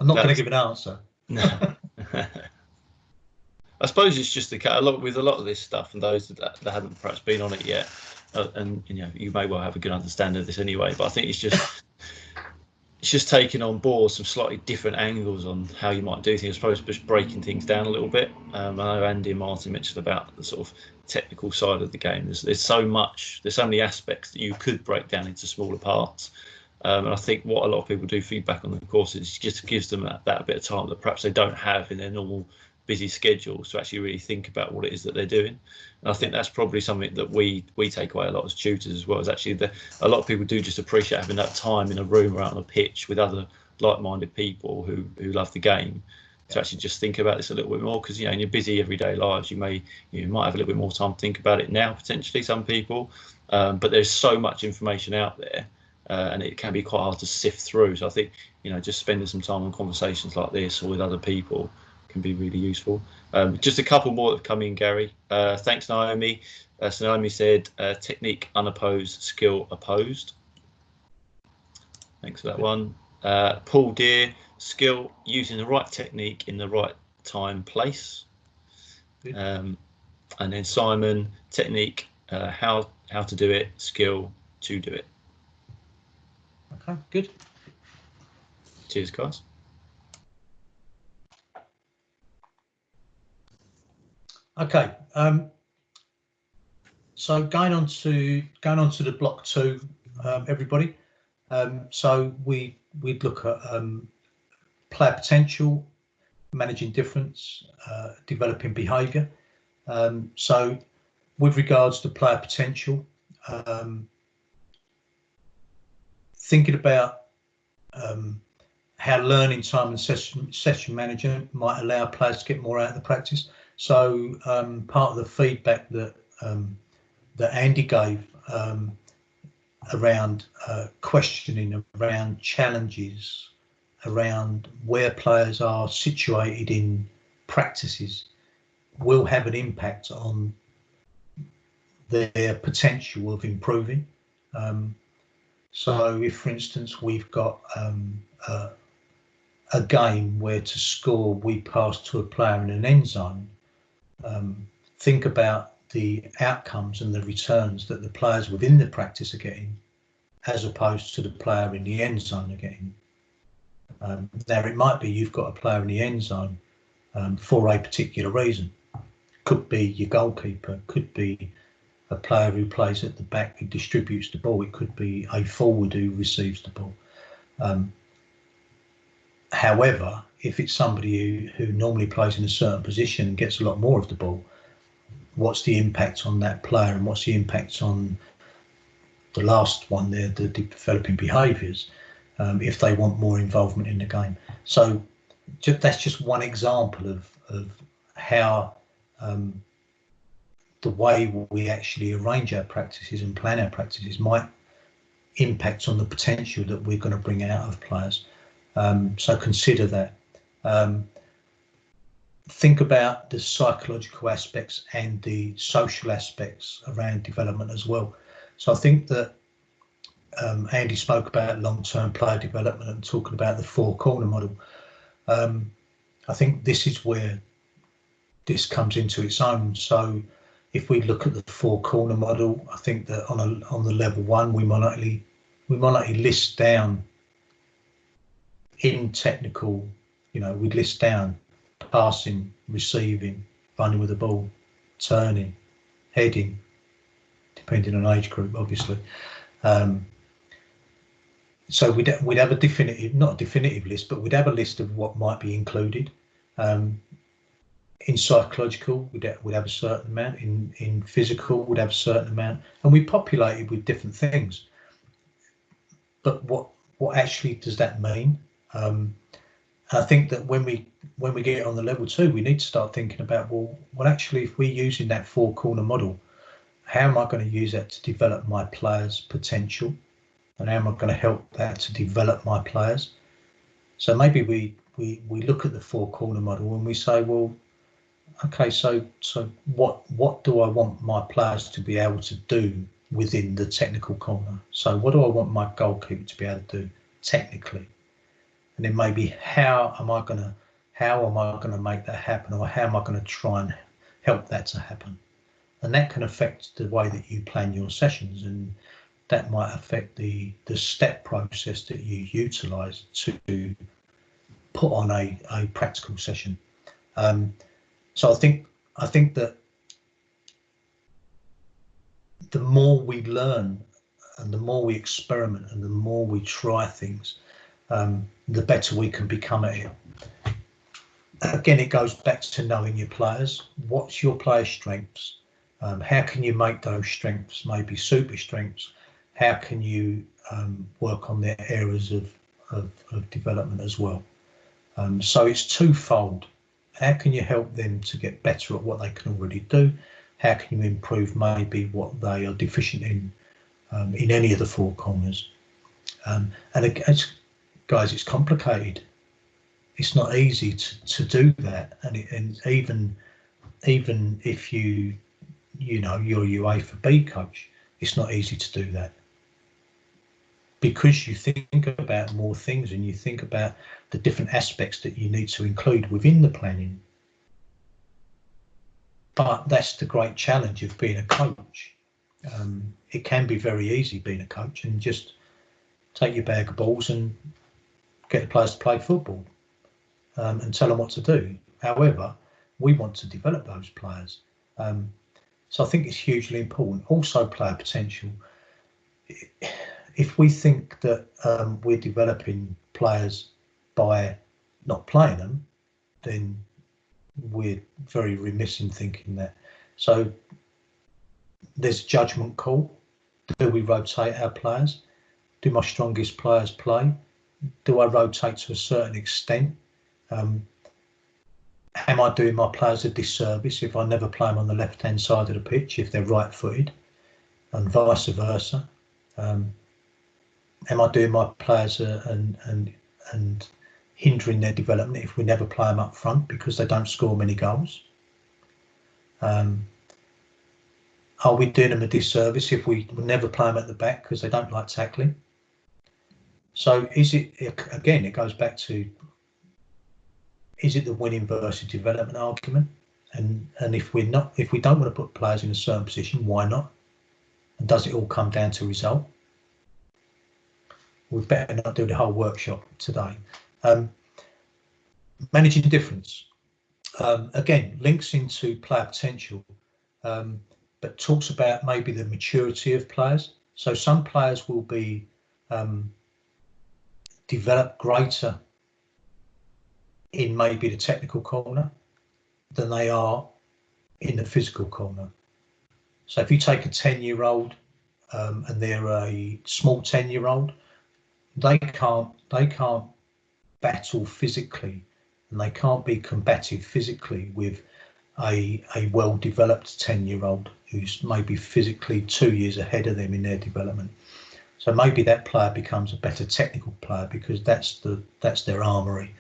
I'm not going to give an answer. No. I suppose it's just a lot with a lot of this stuff, and those that haven't perhaps been on it yet, and you may well have a good understanding of this anyway. But I think it's just taking on board some slightly different angles on how you might do things. I suppose just breaking things down a little bit. I know Andy and Martin mentioned about the sort of technical side of the game. There's so many aspects that you could break down into smaller parts. And I think what a lot of people do feedback on the course is just gives them that bit of time that perhaps they don't have in their normal busy schedules to actually really think about what it is that they're doing. And I think that's probably something that we take away a lot as tutors as well, is actually a lot of people do just appreciate having that time in a room or out on a pitch with other like-minded people who love the game to actually just think about this a little bit more, because in your busy everyday lives you might have a little bit more time to think about it now, potentially, some people, but there's so much information out there. And it can be quite hard to sift through. So I think, just spending some time on conversations like this or with other people can be really useful. Just a couple more that have come in, Gary. Thanks, Naomi. So Naomi said, technique unopposed, skill opposed. Thanks for that one. Paul Deere, skill using the right technique in the right time, place. And then Simon, technique, how to do it, skill to do it. Okay, good. Cheers, guys. Okay, so going on to the block 2, everybody. So we'd look at player potential, managing difference, developing behaviour. So with regards to player potential, thinking about how learning time and session management might allow players to get more out of the practice. So part of the feedback that Andy gave around questioning, around challenges, around where players are situated in practices, will have an impact on their potential of improving. So if, for instance, we've got a game where to score we pass to a player in an end zone, think about the outcomes and the returns that the players within the practice are getting as opposed to the player in the end zone are getting. Now, it might be you've got a player in the end zone for a particular reason. Could be your goalkeeper, could be a player who plays at the back who distributes the ball, it could be a forward who receives the ball. However, if it's somebody who normally plays in a certain position and gets a lot more of the ball, what's the impact on that player, and what's the impact on the last one there, the developing behaviours, if they want more involvement in the game? So that's just one example of how the way we actually arrange our practices and plan our practices might impact on the potential that we're going to bring out of players. So consider that. Think about the psychological aspects and the social aspects around development as well. So I think that Andy spoke about long-term player development and talking about the four-corner model. I think this is where this comes into its own. So if we look at the four-corner model, I think that on the level one, we might likely list down in technical, we'd list down passing, receiving, running with the ball, turning, heading, depending on age group, obviously. So we'd have a definitive, not a definitive list, but we'd have a list of what might be included. In psychological, we'd have a certain amount. In physical, we'd have a certain amount, and we populate it with different things. But what actually does that mean? I think that when we get on the level two, we need to start thinking about, well, actually, if we're using that four-corner model, how am I going to use that to develop my players' potential, and how am I going to help that to develop my players? So maybe we look at the four-corner model and we say, well, okay, so what do I want my players to be able to do within the technical corner? So what do I want my goalkeeper to be able to do technically? And then maybe how am I going to make that happen, or how am I going to try and help that to happen? And that can affect the way that you plan your sessions, and that might affect the step process that you utilise to put on a practical session. So I think that the more we learn and the more we experiment and the more we try things, the better we can become at it. Again, it goes back to knowing your players. What's your player's strengths? How can you make those strengths maybe super strengths? How can you work on their areas of development as well? So it's twofold. How can you help them to get better at what they can already do? How can you improve maybe what they are deficient in any of the four corners? And guys, it's complicated. It's not easy to do that, and even if you're a UEFA B coach, it's not easy to do that, because you think about more things and you think about the different aspects that you need to include within the planning. But that's the great challenge of being a coach. It can be very easy being a coach and just take your bag of balls and get the players to play football and tell them what to do. However, we want to develop those players. So I think it's hugely important. Also, player potential. If we think that we're developing players by not playing them, then we're very remiss in thinking that. So there's a judgment call. Do we rotate our players? Do my strongest players play? Do I rotate to a certain extent? Am I doing my players a disservice if I never play them on the left-hand side of the pitch if they're right-footed, and vice versa? Am I doing my players and hindering their development if we never play them up front because they don't score many goals? Are we doing them a disservice if we never play them at the back because they don't like tackling? So is it, again, it goes back to, is it the winning versus development argument? And if we don't want to put players in a certain position, why not? And does it all come down to result? We better not do the whole workshop today. Managing difference. Again, links into player potential, but talks about maybe the maturity of players. So some players will be developed greater in maybe the technical corner than they are in the physical corner. So if you take a 10-year-old and they're a small 10-year-old, they can't battle physically, and they can't be combative physically with a well-developed 10-year-old who's maybe physically 2 years ahead of them in their development. So maybe that player becomes a better technical player because that's their armory.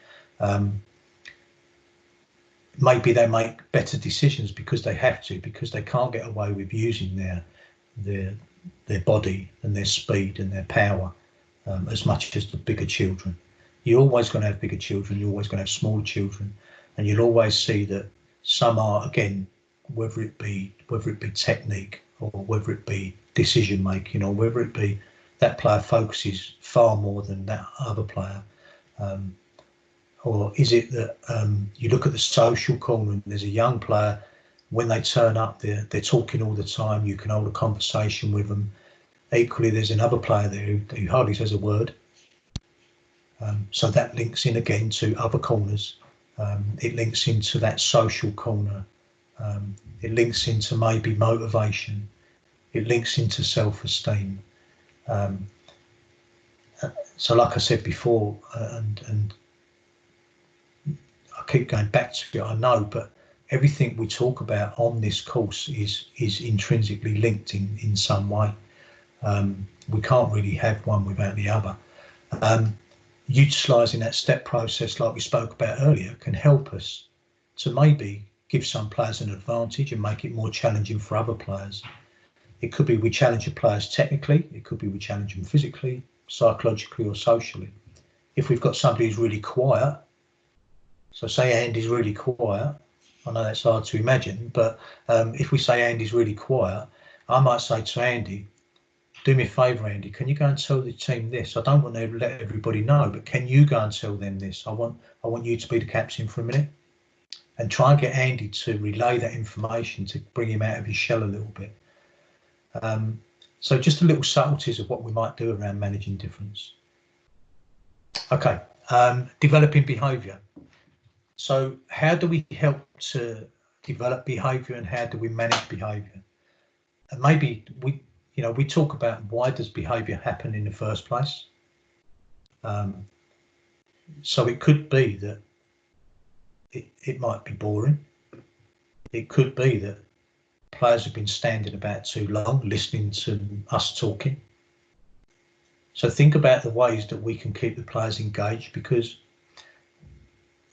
Maybe they make better decisions because they have to, because they can't get away with using their body and their speed and their power as much as the bigger children. You're always going to have bigger children, you're always going to have smaller children, and you'll always see that some are, again, whether it be technique or whether it be decision making or whether it be that player focuses far more than that other player. Or is it that you look at the social corner and there's a young player, when they turn up, they're talking all the time, you can hold a conversation with them. Equally, there's another player there who hardly says a word. So that links in again to other corners. It links into that social corner. It links into maybe motivation. It links into self-esteem. So like I said before, and I keep going back to it, I know, but everything we talk about on this course is intrinsically linked in some way. We can't really have one without the other. Utilising that step process like we spoke about earlier can help us to maybe give some players an advantage and make it more challenging for other players. It could be we challenge the players technically, it could be we challenge them physically, psychologically or socially. If we've got somebody who's really quiet, so say Andy's really quiet, I know that's hard to imagine, but if we say Andy's really quiet, I might say to Andy, do me a favour, Andy, can you go and tell the team this? I don't want to let everybody know, but can you go and tell them this? I want you to be the captain for a minute, and try and get Andy to relay that information to bring him out of his shell a little bit. So just a little subtleties of what we might do around managing difference. Okay, developing behaviour. So how do we help to develop behaviour and how do we manage behaviour? And maybe we talk about why does behaviour happen in the first place. So it could be that it might be boring. It could be that players have been standing about too long, listening to us talking. So think about the ways that we can keep the players engaged, because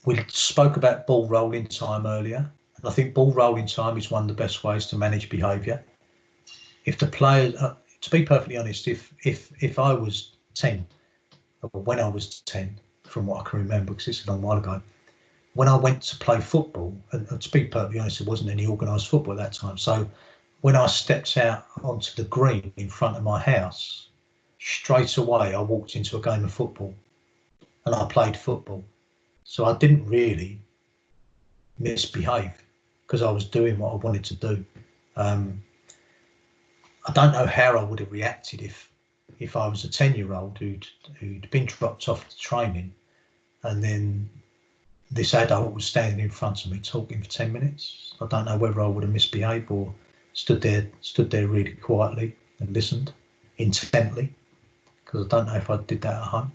we spoke about ball rolling time earlier. And I think ball rolling time is one of the best ways to manage behaviour. If the players, to be perfectly honest, if I was 10, or when I was 10, from what I can remember, because it's a long while ago, when I went to play football, and to be perfectly honest, there wasn't any organised football at that time. So when I stepped out onto the green in front of my house, straight away I walked into a game of football and I played football. So I didn't really misbehave because I was doing what I wanted to do. I don't know how I would have reacted if I was a 10-year-old who'd been dropped off to training, and then this adult was standing in front of me talking for 10 minutes. I don't know whether I would have misbehaved or stood there really quietly and listened intently, because I don't know if I did that at home.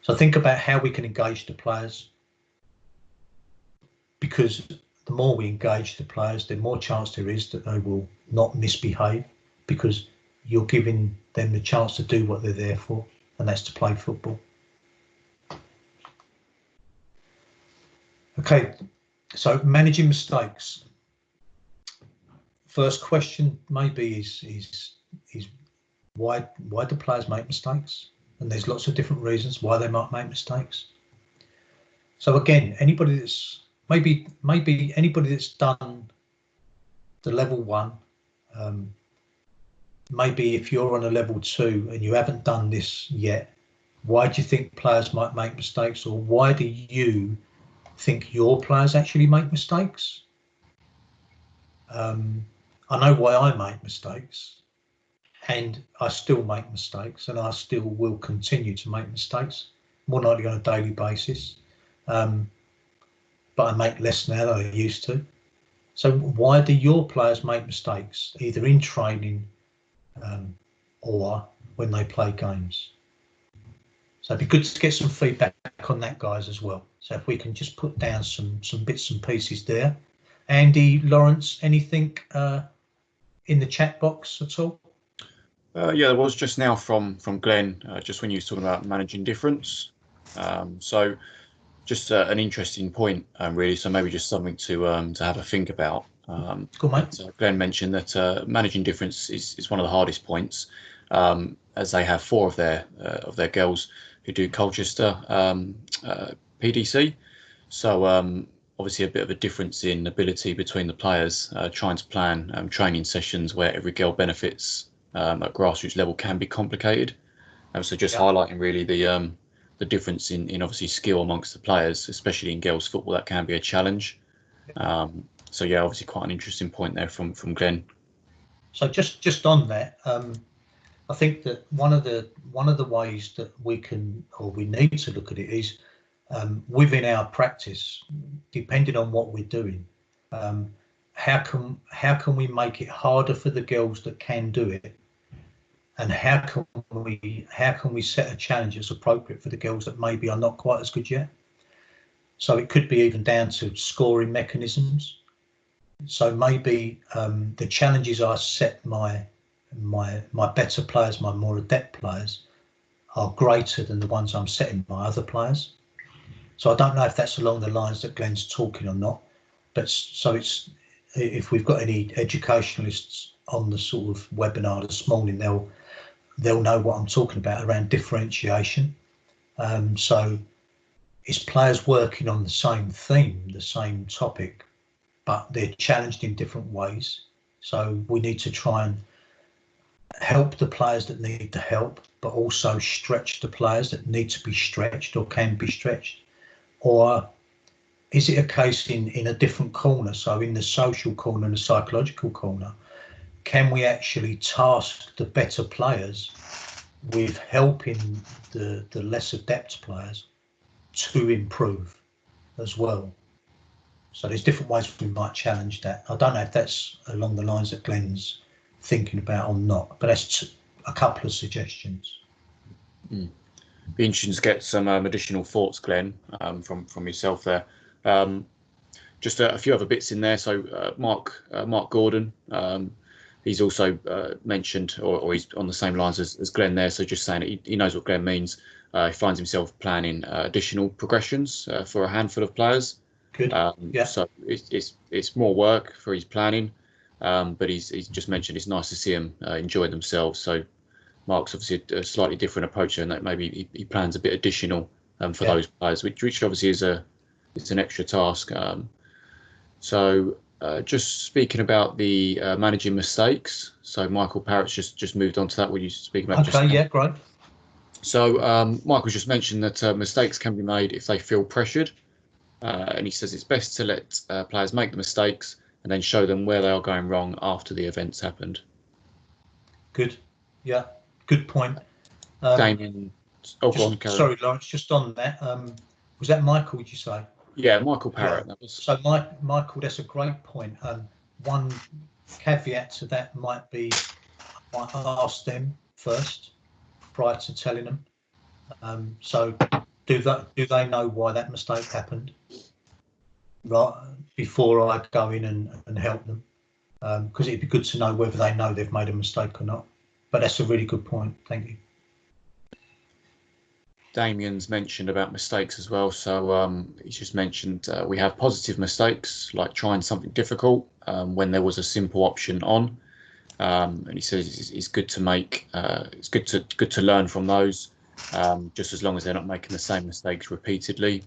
So think about how we can engage the players, because the more we engage the players, the more chance there is that they will not misbehave, because you're giving them the chance to do what they're there for, and that's to play football. Okay, so managing mistakes. first question maybe is why do players make mistakes? And there's lots of different reasons why they might make mistakes. So again, anybody that's maybe anybody that's done the level 1, maybe if you're on a level 2 and you haven't done this yet, why do you think players might make mistakes, or why do you think your players actually make mistakes? I know why I make mistakes, and I still make mistakes, and I still will continue to make mistakes, more likely on a daily basis. But I make less now than I used to. So why do your players make mistakes, either in training or when they play games? So it'd be good to get some feedback on that, guys, as well. So if we can just put down some bits and pieces there. Andy, Lawrence, anything in the chat box at all? Yeah, there was just now from Glenn, just when you was talking about managing difference. So just an interesting point, really. So maybe just something to have a think about. Cool, mate. Glenn mentioned that managing difference is one of the hardest points, as they have 4 of their girls who do Colchester PDC. So obviously a bit of a difference in ability between the players. Trying to plan training sessions where every girl benefits at grassroots level can be complicated. So just highlighting really the difference in obviously skill amongst the players, especially in girls football, that can be a challenge. So yeah, obviously quite an interesting point there from Glenn. So just on that, I think that one of the ways that we can, or we need to look at it is within our practice, depending on what we're doing, how can we make it harder for the girls that can do it, and how can we set a challenge that's appropriate for the girls that maybe are not quite as good yet? So it could be even down to scoring mechanisms. So maybe the challenges I set my better players, my more adept players, are greater than the ones I'm setting my other players. So I don't know if that's along the lines that Glenn's talking or not, but so it's, if we've got any educationalists on the sort of webinar this morning, they'll know what I'm talking about around differentiation. So it's players working on the same theme, the same topic, but they're challenged in different ways. So we need to try and help the players that need the help, but also stretch the players that need to be stretched or can be stretched. Or is it a case in a different corner? So in the social corner and the psychological corner, can we actually task the better players with helping the less adept players to improve as well? So there's different ways we might challenge that. I don't know if that's along the lines that Glenn's thinking about or not, but that's a couple of suggestions. Be interesting to get some additional thoughts, Glenn, from yourself there. Just a few other bits in there. So Mark Gordon, he's also mentioned, or he's on the same lines as Glenn there. So just saying that he knows what Glenn means. He finds himself planning additional progressions for a handful of players. Good. So it's more work for his planning, but he's just mentioned it's nice to see them enjoy themselves. So Mark's obviously a slightly different approach, and that maybe he plans a bit additional for those players, which obviously is an extra task. So just speaking about the managing mistakes. So Michael Parrott's just moved on to that. Were you speaking about? Okay, yeah, great. So Michael just mentioned that mistakes can be made if they feel pressured, and he says it's best to let players make the mistakes and then show them where they are going wrong after the events happened. Good. Yeah. Good point. Damien, sorry, Lawrence, just on that, was that Michael, would you say? Yeah, Michael Parrott. Yeah. That was... So Michael, that's a great point. One caveat to that might be, I might ask them first prior to telling them. So do they know why that mistake happened? Right, before I go in and help them, because it'd be good to know whether they know they've made a mistake or not. But that's a really good point. Thank you. Damien's mentioned about mistakes as well. So he's just mentioned we have positive mistakes, like trying something difficult when there was a simple option on. And he says it's good to make, it's good to learn from those, just as long as they're not making the same mistakes repeatedly.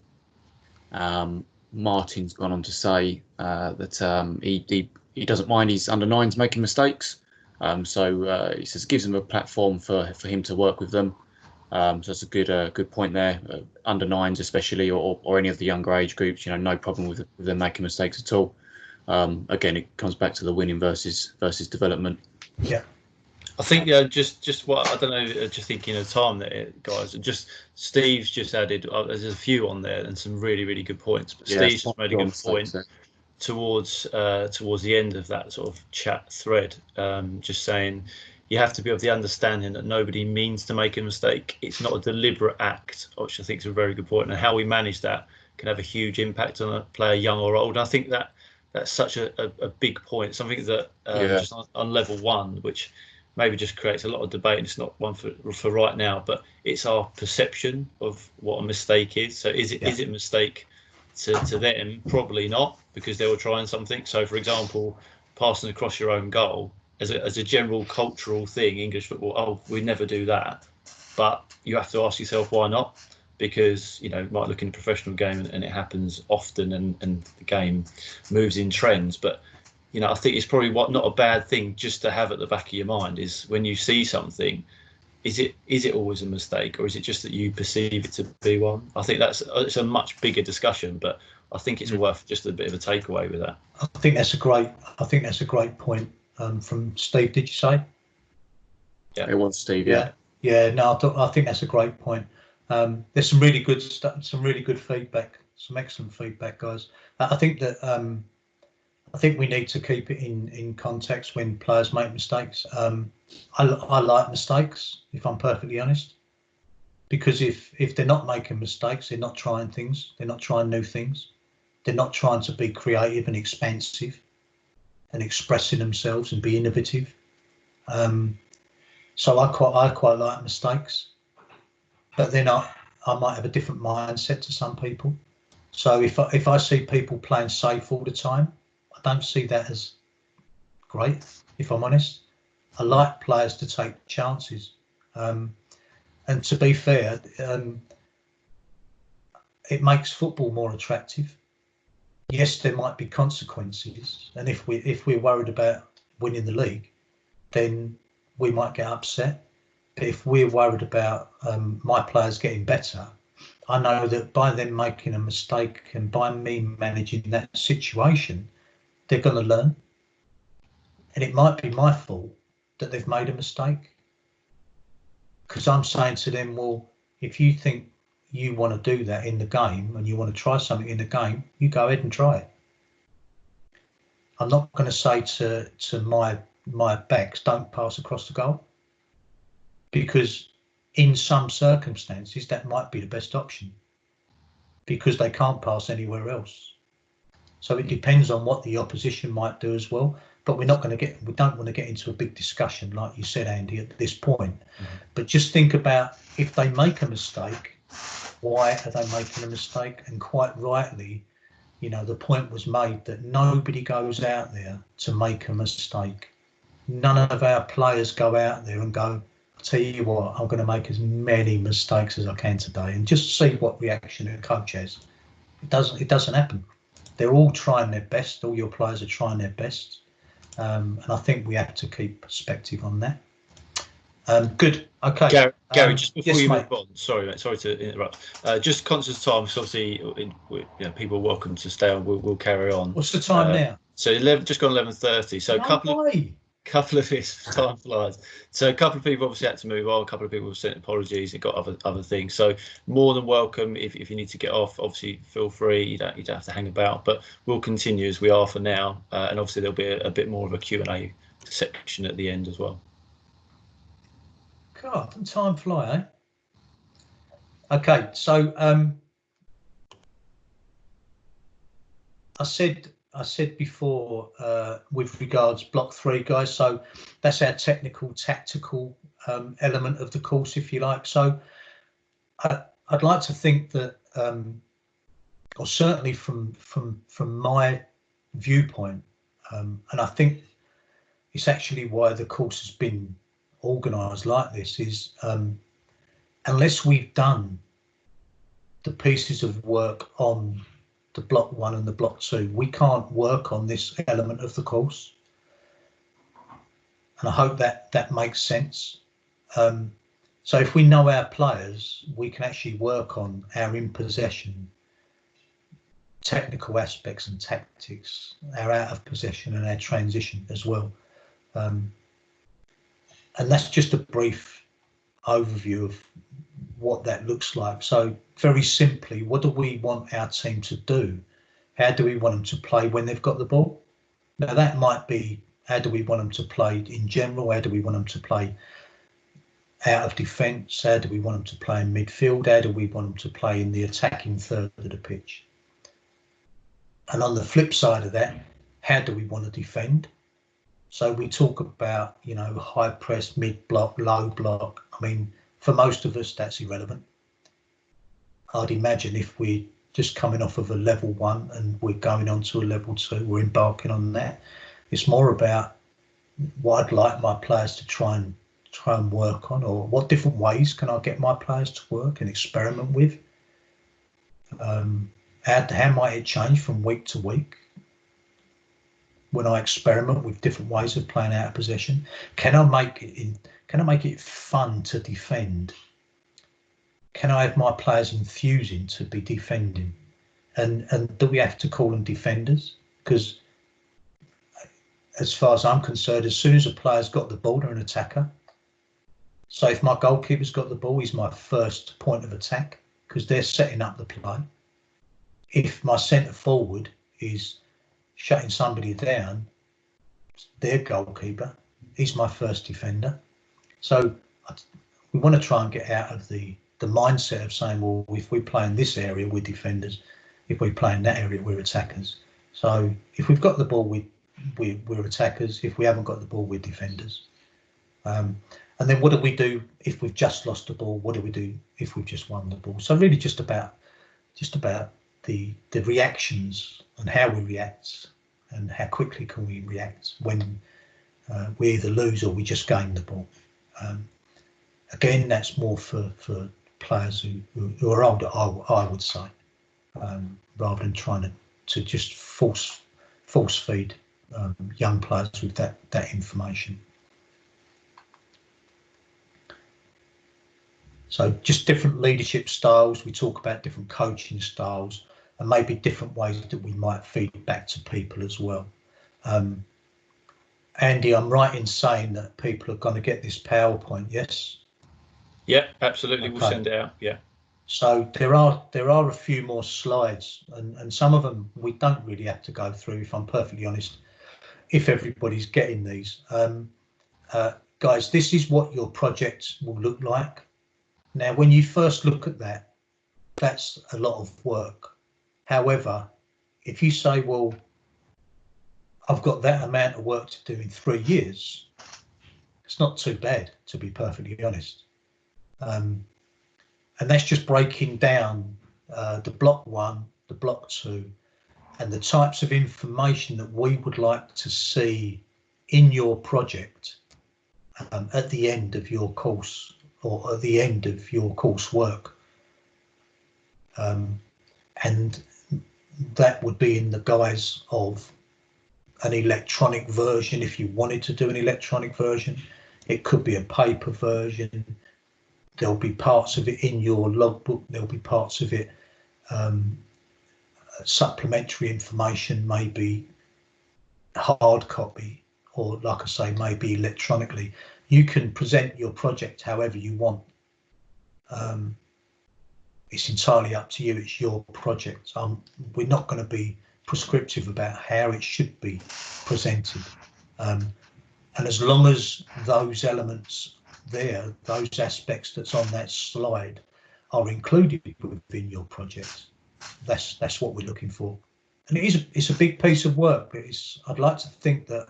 Martin's gone on to say that he doesn't mind his under nines making mistakes. So he says it gives them a platform for him to work with them. So that's a good point there. Under nines especially, or any of the younger age groups, no problem with them making mistakes at all. Again, it comes back to the winning versus development. Yeah, I think just what I don't know. Just thinking of time there, guys. Just Steve's just added. There's a few on there and some really good points. But Steve's just made a good point towards the end of that sort of chat thread. Just saying you have to be of the understanding that nobody means to make a mistake. It's not a deliberate act, which I think is a very good point. And how we manage that can have a huge impact on a player, young or old. And I think that's such a big point. Something that just on level one, which maybe just creates a lot of debate. And it's not one for right now, but it's our perception of what a mistake is. So is it a mistake to them? Probably not, because they were trying something. So for example, passing across your own goal as a general cultural thing, English football, we never do that. But you have to ask yourself why not, because you might look in a professional game and it happens often, and the game moves in trends. But I think it's probably not a bad thing just to have at the back of your mind is when you see something, is it always a mistake, or is it just that you perceive it to be one? I think it's a much bigger discussion, but I think it's worth just a bit of a takeaway with that. I think that's a great point from Steve. Did you say? Yeah, it was Steve. Yeah. No, I think that's a great point. There's some really good stuff, some really good feedback, some excellent feedback, guys. I think that I think we need to keep it in context when players make mistakes. I like mistakes, if I'm perfectly honest, because if they're not making mistakes, they're not trying things, they're not trying new things, they're not trying to be creative and expansive and expressing themselves and be innovative. So I quite like mistakes, but then I might have a different mindset to some people. So if I see people playing safe all the time, I don't see that as great, if I'm honest. I like players to take chances. And to be fair, it makes football more attractive. Yes, there might be consequences, and if we're worried about winning the league, then we might get upset. But if we're worried about my players getting better, I know that by them making a mistake and by me managing that situation, they're going to learn. And it might be my fault that they've made a mistake, because I'm saying to them, well, if you think you want to do that in the game and you want to try something in the game, you go ahead and try it. I'm not going to say to my backs, don't pass across the goal, because in some circumstances that might be the best option because they can't pass anywhere else. So it depends on what the opposition might do as well. But we don't want to get into a big discussion, like you said, Andy, at this point. Mm-hmm. But just think about, if they make a mistake, why are they making a mistake? And quite rightly, the point was made that nobody goes out there to make a mistake. None of our players go out there and go, tell you what, I'm going to make as many mistakes as I can today and just see what reaction the coach has. It doesn't happen. They're all trying their best. All your players are trying their best. And I think we have to keep perspective on that. Good. Okay. Gary, just before you move on, sorry, mate, sorry to interrupt. Just conscious of time, because obviously people are welcome to stay on. We'll carry on. What's the time now? So just gone 11:30. So couple of his time flies. So a couple of people obviously had to move on. A couple of people sent apologies. They got other things. So more than welcome if you need to get off. Obviously, feel free. You don't have to hang about. But we'll continue as we are for now. And obviously there'll be a bit more of a Q&A section at the end as well. God, can time fly, eh? Okay, so I said before with regards block 3, guys, so that's our technical tactical element of the course, if you like. So I'd like to think that, or certainly from my viewpoint, and I think it's actually why the course has been organised like this, is unless we've done the pieces of work on the block 1 and the block 2, we can't work on this element of the course. And I hope that makes sense. So if we know our players, we can actually work on our in possession, technical aspects and tactics, our out of possession and our transition as well. And that's just a brief overview of what that looks like. So very simply, what do we want our team to do? How do we want them to play when they've got the ball? Now that might be, how do we want them to play in general? How do we want them to play out of defence? How do we want them to play in midfield? How do we want them to play in the attacking third of the pitch? And on the flip side of that, how do we want to defend? So we talk about, you know, high press, mid block, low block. I mean, for most of us, that's irrelevant. I'd imagine if we're just coming off of a level 1 and we're going on to a level 2, we're embarking on that. It's more about what I'd like my players to try and work on, or what different ways can I get my players to work and experiment with. How might it change from week to week when I experiment with different ways of playing out of possession? Can I make it fun to defend? Can I have my players enthusing to be defending? And do we have to call them defenders? Because as far as I'm concerned, as soon as a player's got the ball, they're an attacker. So if my goalkeeper's got the ball, he's my first point of attack because they're setting up the play. If my centre forward is shutting somebody down, their goalkeeper, he's my first defender. So we want to try and get out of the mindset of saying, well, if we play in this area, we're defenders. If we play in that area, we're attackers. So if we've got the ball, we're attackers. If we haven't got the ball, we're defenders. And then what do we do if we've just lost the ball? What do we do if we've just won the ball? So really just about the reactions and how we react and how quickly can we react when we either lose or we just gain the ball. Again, that's more for players who are older, I would say, rather than trying to just force feed young players with that information. So just different leadership styles. We talk about different coaching styles and maybe different ways that we might feed back to people as well. Andy, I'm right in saying that people are going to get this PowerPoint, yes? Yeah, absolutely. Okay. We'll send it out. Yeah. So there are a few more slides, and some of them we don't really have to go through, if I'm perfectly honest, if everybody's getting these. Guys, this is what your project will look like. Now, when you first look at that, that's a lot of work. However, if you say, well, I've got that amount of work to do in 3 years, it's not too bad, to be perfectly honest. And that's just breaking down the block 1, the block 2, and the types of information that we would like to see in your project at the end of your course, or at the end of your coursework. And that would be in the guise of an electronic version. If you wanted to do an electronic version, it could be a paper version. There'll be parts of it in your logbook. There'll be parts of it, supplementary information, maybe hard copy, or like I say, maybe electronically. You can present your project however you want. It's entirely up to you. It's your project. We're not going to be prescriptive about how it should be presented. And as long as those elements there, those aspects that's on that slide are included within your project, that's what we're looking for. And it's a big piece of work, but I'd like to think that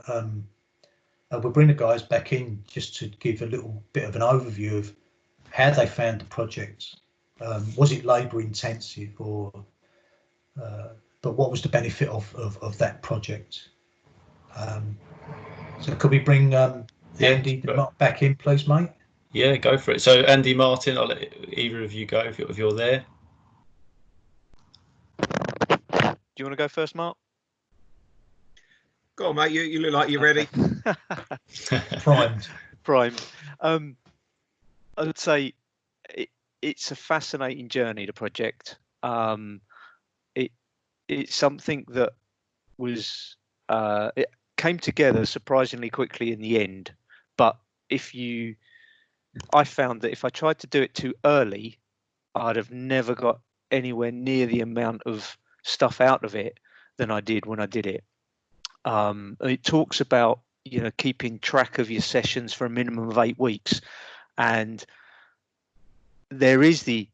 we'll bring the guys back in just to give a little bit of an overview of how they found the project, Was it labour intensive, or but what was the benefit of that project? So could we bring Andy back in, please, mate? Yeah, go for it. So Andy, Martin, I'll let either of you go if you're there. Do you want to go first, Mark? Go on, mate. You look like you're ready. Primed. I would say it's a fascinating journey, the project. It's something that was it came together surprisingly quickly in the end. But I found that if I tried to do it too early, I'd have never got anywhere near the amount of stuff out of it than I did when I did it. It talks about, keeping track of your sessions for a minimum of 8 weeks, and there is the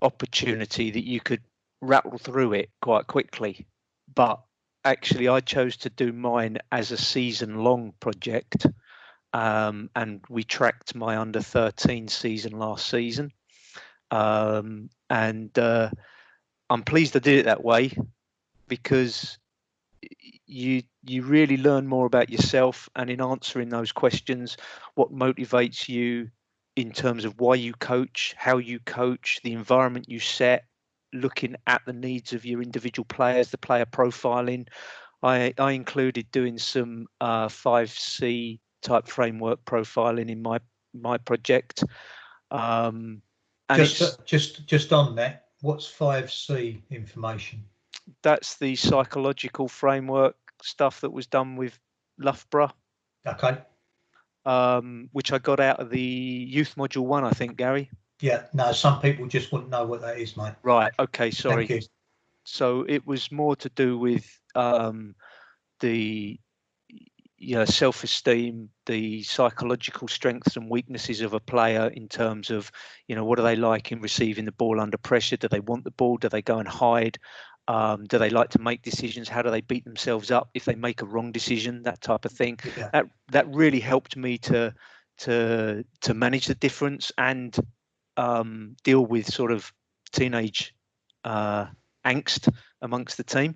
opportunity that you could rattle through it quite quickly, but actually I chose to do mine as a season-long project, and we tracked my under 13 season last season, and I'm pleased I did it that way, because you really learn more about yourself, and in answering those questions, what motivates you in terms of why you coach, how you coach, the environment you set, looking at the needs of your individual players, the player profiling. I included doing some 5C type framework profiling in my project. And just on that, what's 5C information? That's the psychological framework stuff that was done with Loughborough. Okay. Which I got out of the youth module 1, I think, Gary. Yeah, no, some people just wouldn't know what that is, mate. Right, okay, sorry. Thank you. So it was more to do with the self-esteem, the psychological strengths and weaknesses of a player in terms of, what are they like in receiving the ball under pressure? Do they want the ball? Do they go and hide? Do they like to make decisions? How do they beat themselves up if they make a wrong decision? That type of thing. Yeah. That really helped me to manage the difference and deal with sort of teenage angst amongst the team.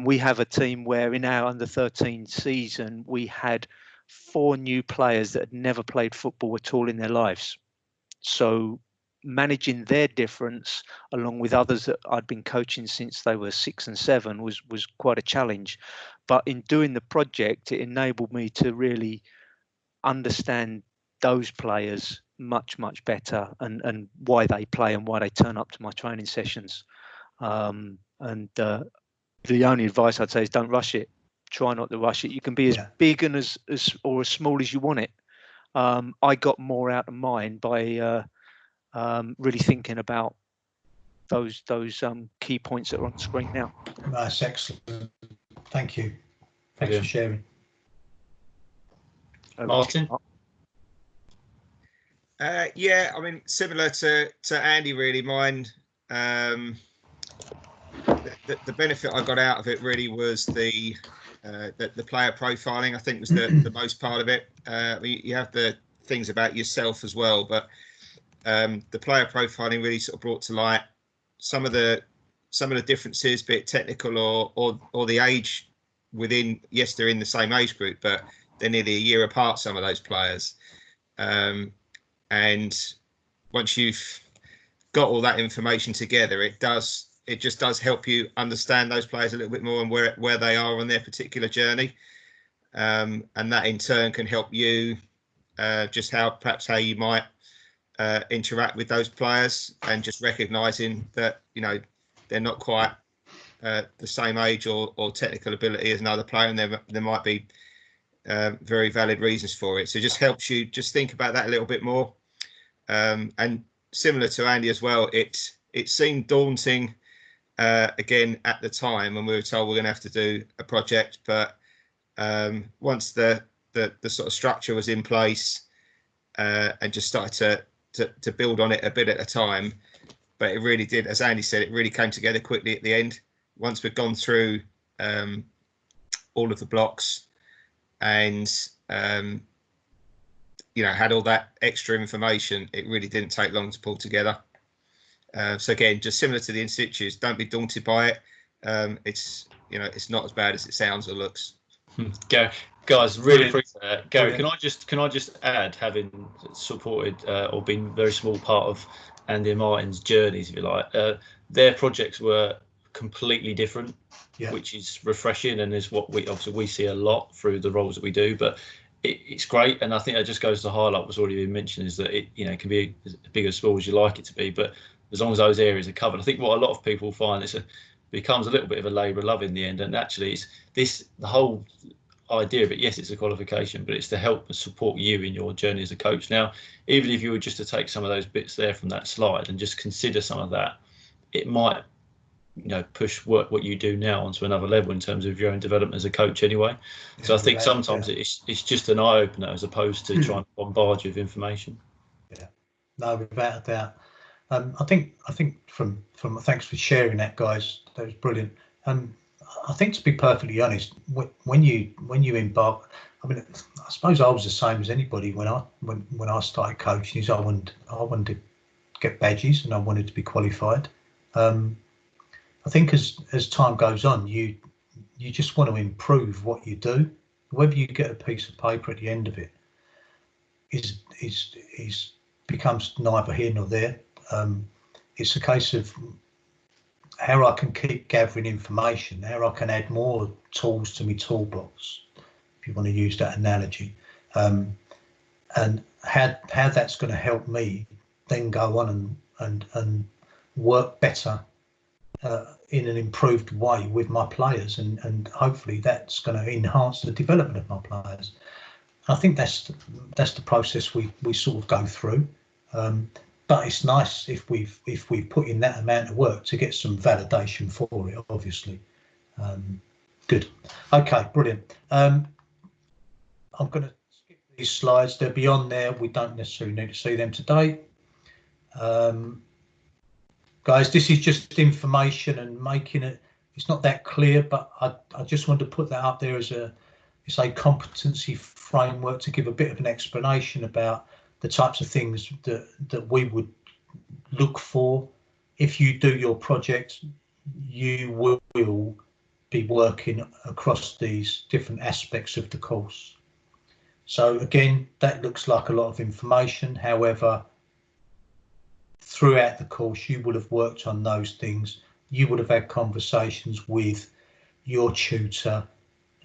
We have a team where in our under 13 season we had 4 new players that had never played football at all in their lives. So managing their difference along with others that I'd been coaching since they were 6 and 7 was quite a challenge. But in doing the project, it enabled me to really understand those players much better, and why they play and why they turn up to my training sessions. The only advice I'd say is don't rush it. Try not to rush it. You can be as big and as or as small as you want it. I got more out of mine by really thinking about those key points that are on screen now. That's excellent. Thank you. Thanks for sharing. Martin? Yeah, I mean, similar to Andy, really. Mine, the benefit I got out of it really was the player profiling. I think was the most part of it. You have the things about yourself as well, but the player profiling really sort of brought to light some of the differences, be it technical or the age within. Yes, they're in the same age group, but they're nearly a year apart, some of those players. And once you've got all that information together, it just does help you understand those players a little bit more and where they are on their particular journey. And that in turn can help you just how you might interact with those players, and just recognizing that they're not quite the same age or technical ability as another player, and there might be very valid reasons for it. So it just helps you just think about that a little bit more. And similar to Andy as well, it seemed daunting again at the time when we were told we're going to have to do a project, but once the sort of structure was in place and just started to build on it a bit at a time, but it really did, as Andy said, it really came together quickly at the end. Once we'd gone through all of the blocks and had all that extra information, it really didn't take long to pull together. So again, just similar to the in situs, don't be daunted by it. It's not as bad as it sounds or looks. Guys, really appreciate that. Gary, Brilliant. can I just add, having supported or been a very small part of Andy and Martin's journeys, if you like, their projects were completely different, which is refreshing, and is what we see a lot through the roles that we do. But it's great, and I think that just goes to highlight what's already been mentioned, is that it can be as big or small as you like it to be, but as long as those areas are covered. I think what a lot of people find becomes a little bit of a labour of love in the end, and actually the whole idea of it, yes, it's a qualification, but it's to help and support you in your journey as a coach. Now, even if you were just to take some of those bits there from that slide and just consider some of that, it might push what you do now onto another level in terms of your own development as a coach anyway. So I think sometimes it's just an eye-opener as opposed to trying to bombard you with information. No, without a doubt. I think from thanks for sharing that, guys. That was brilliant. I think, to be perfectly honest, when you embark, I mean, I suppose I was the same as anybody when I started coaching. Is I wanted to get badges and I wanted to be qualified. I think as time goes on, you just want to improve what you do. Whether you get a piece of paper at the end of it is becomes neither here nor there. It's a case of how I can keep gathering information, how I can add more tools to my toolbox, if you want to use that analogy, and how that's going to help me then go on and work better in an improved way with my players, and hopefully that's going to enhance the development of my players. I think that's the process we sort of go through. But it's nice if we've put in that amount of work to get some validation for it, obviously. Good. Okay, brilliant. I'm going to skip these slides. They're beyond there. We don't necessarily need to see them today. Guys, this is just information and making it's not that clear, but I just wanted to put that up there as a competency framework to give a bit of an explanation about the types of things that we would look for. If you do your project, you will be working across these different aspects of the course. So again, that looks like a lot of information. However, throughout the course, you would have worked on those things. You would have had conversations with your tutor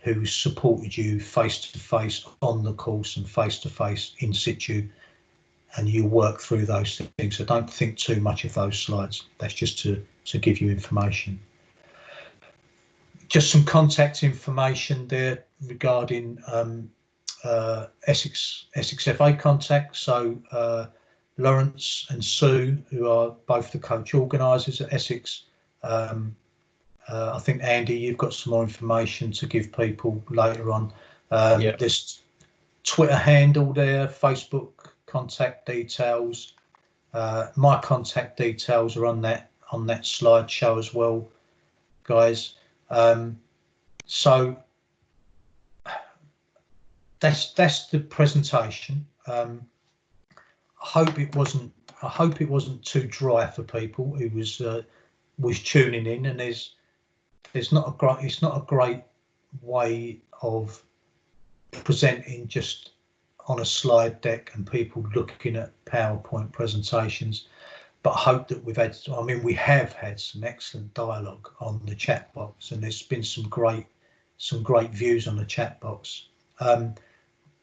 who supported you face-to-face on the course and face-to-face in situ, and you work through those things. So don't think too much of those slides. That's just to give you information. Just some contact information there regarding Essex FA contact. So Lawrence and Sue, who are both the coach organisers at Essex. I think, Andy, you've got some more information to give people later on. There's Twitter handle there, Facebook contact details. My contact details are on that slideshow as well, guys. So that's the presentation. I hope it wasn't too dry for people who was tuning in, and it's not a great way of presenting just on a slide deck and people looking at PowerPoint presentations. But I hope that we have had some excellent dialogue on the chat box, and there's been some great views on the chat box.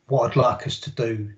What I'd like us to do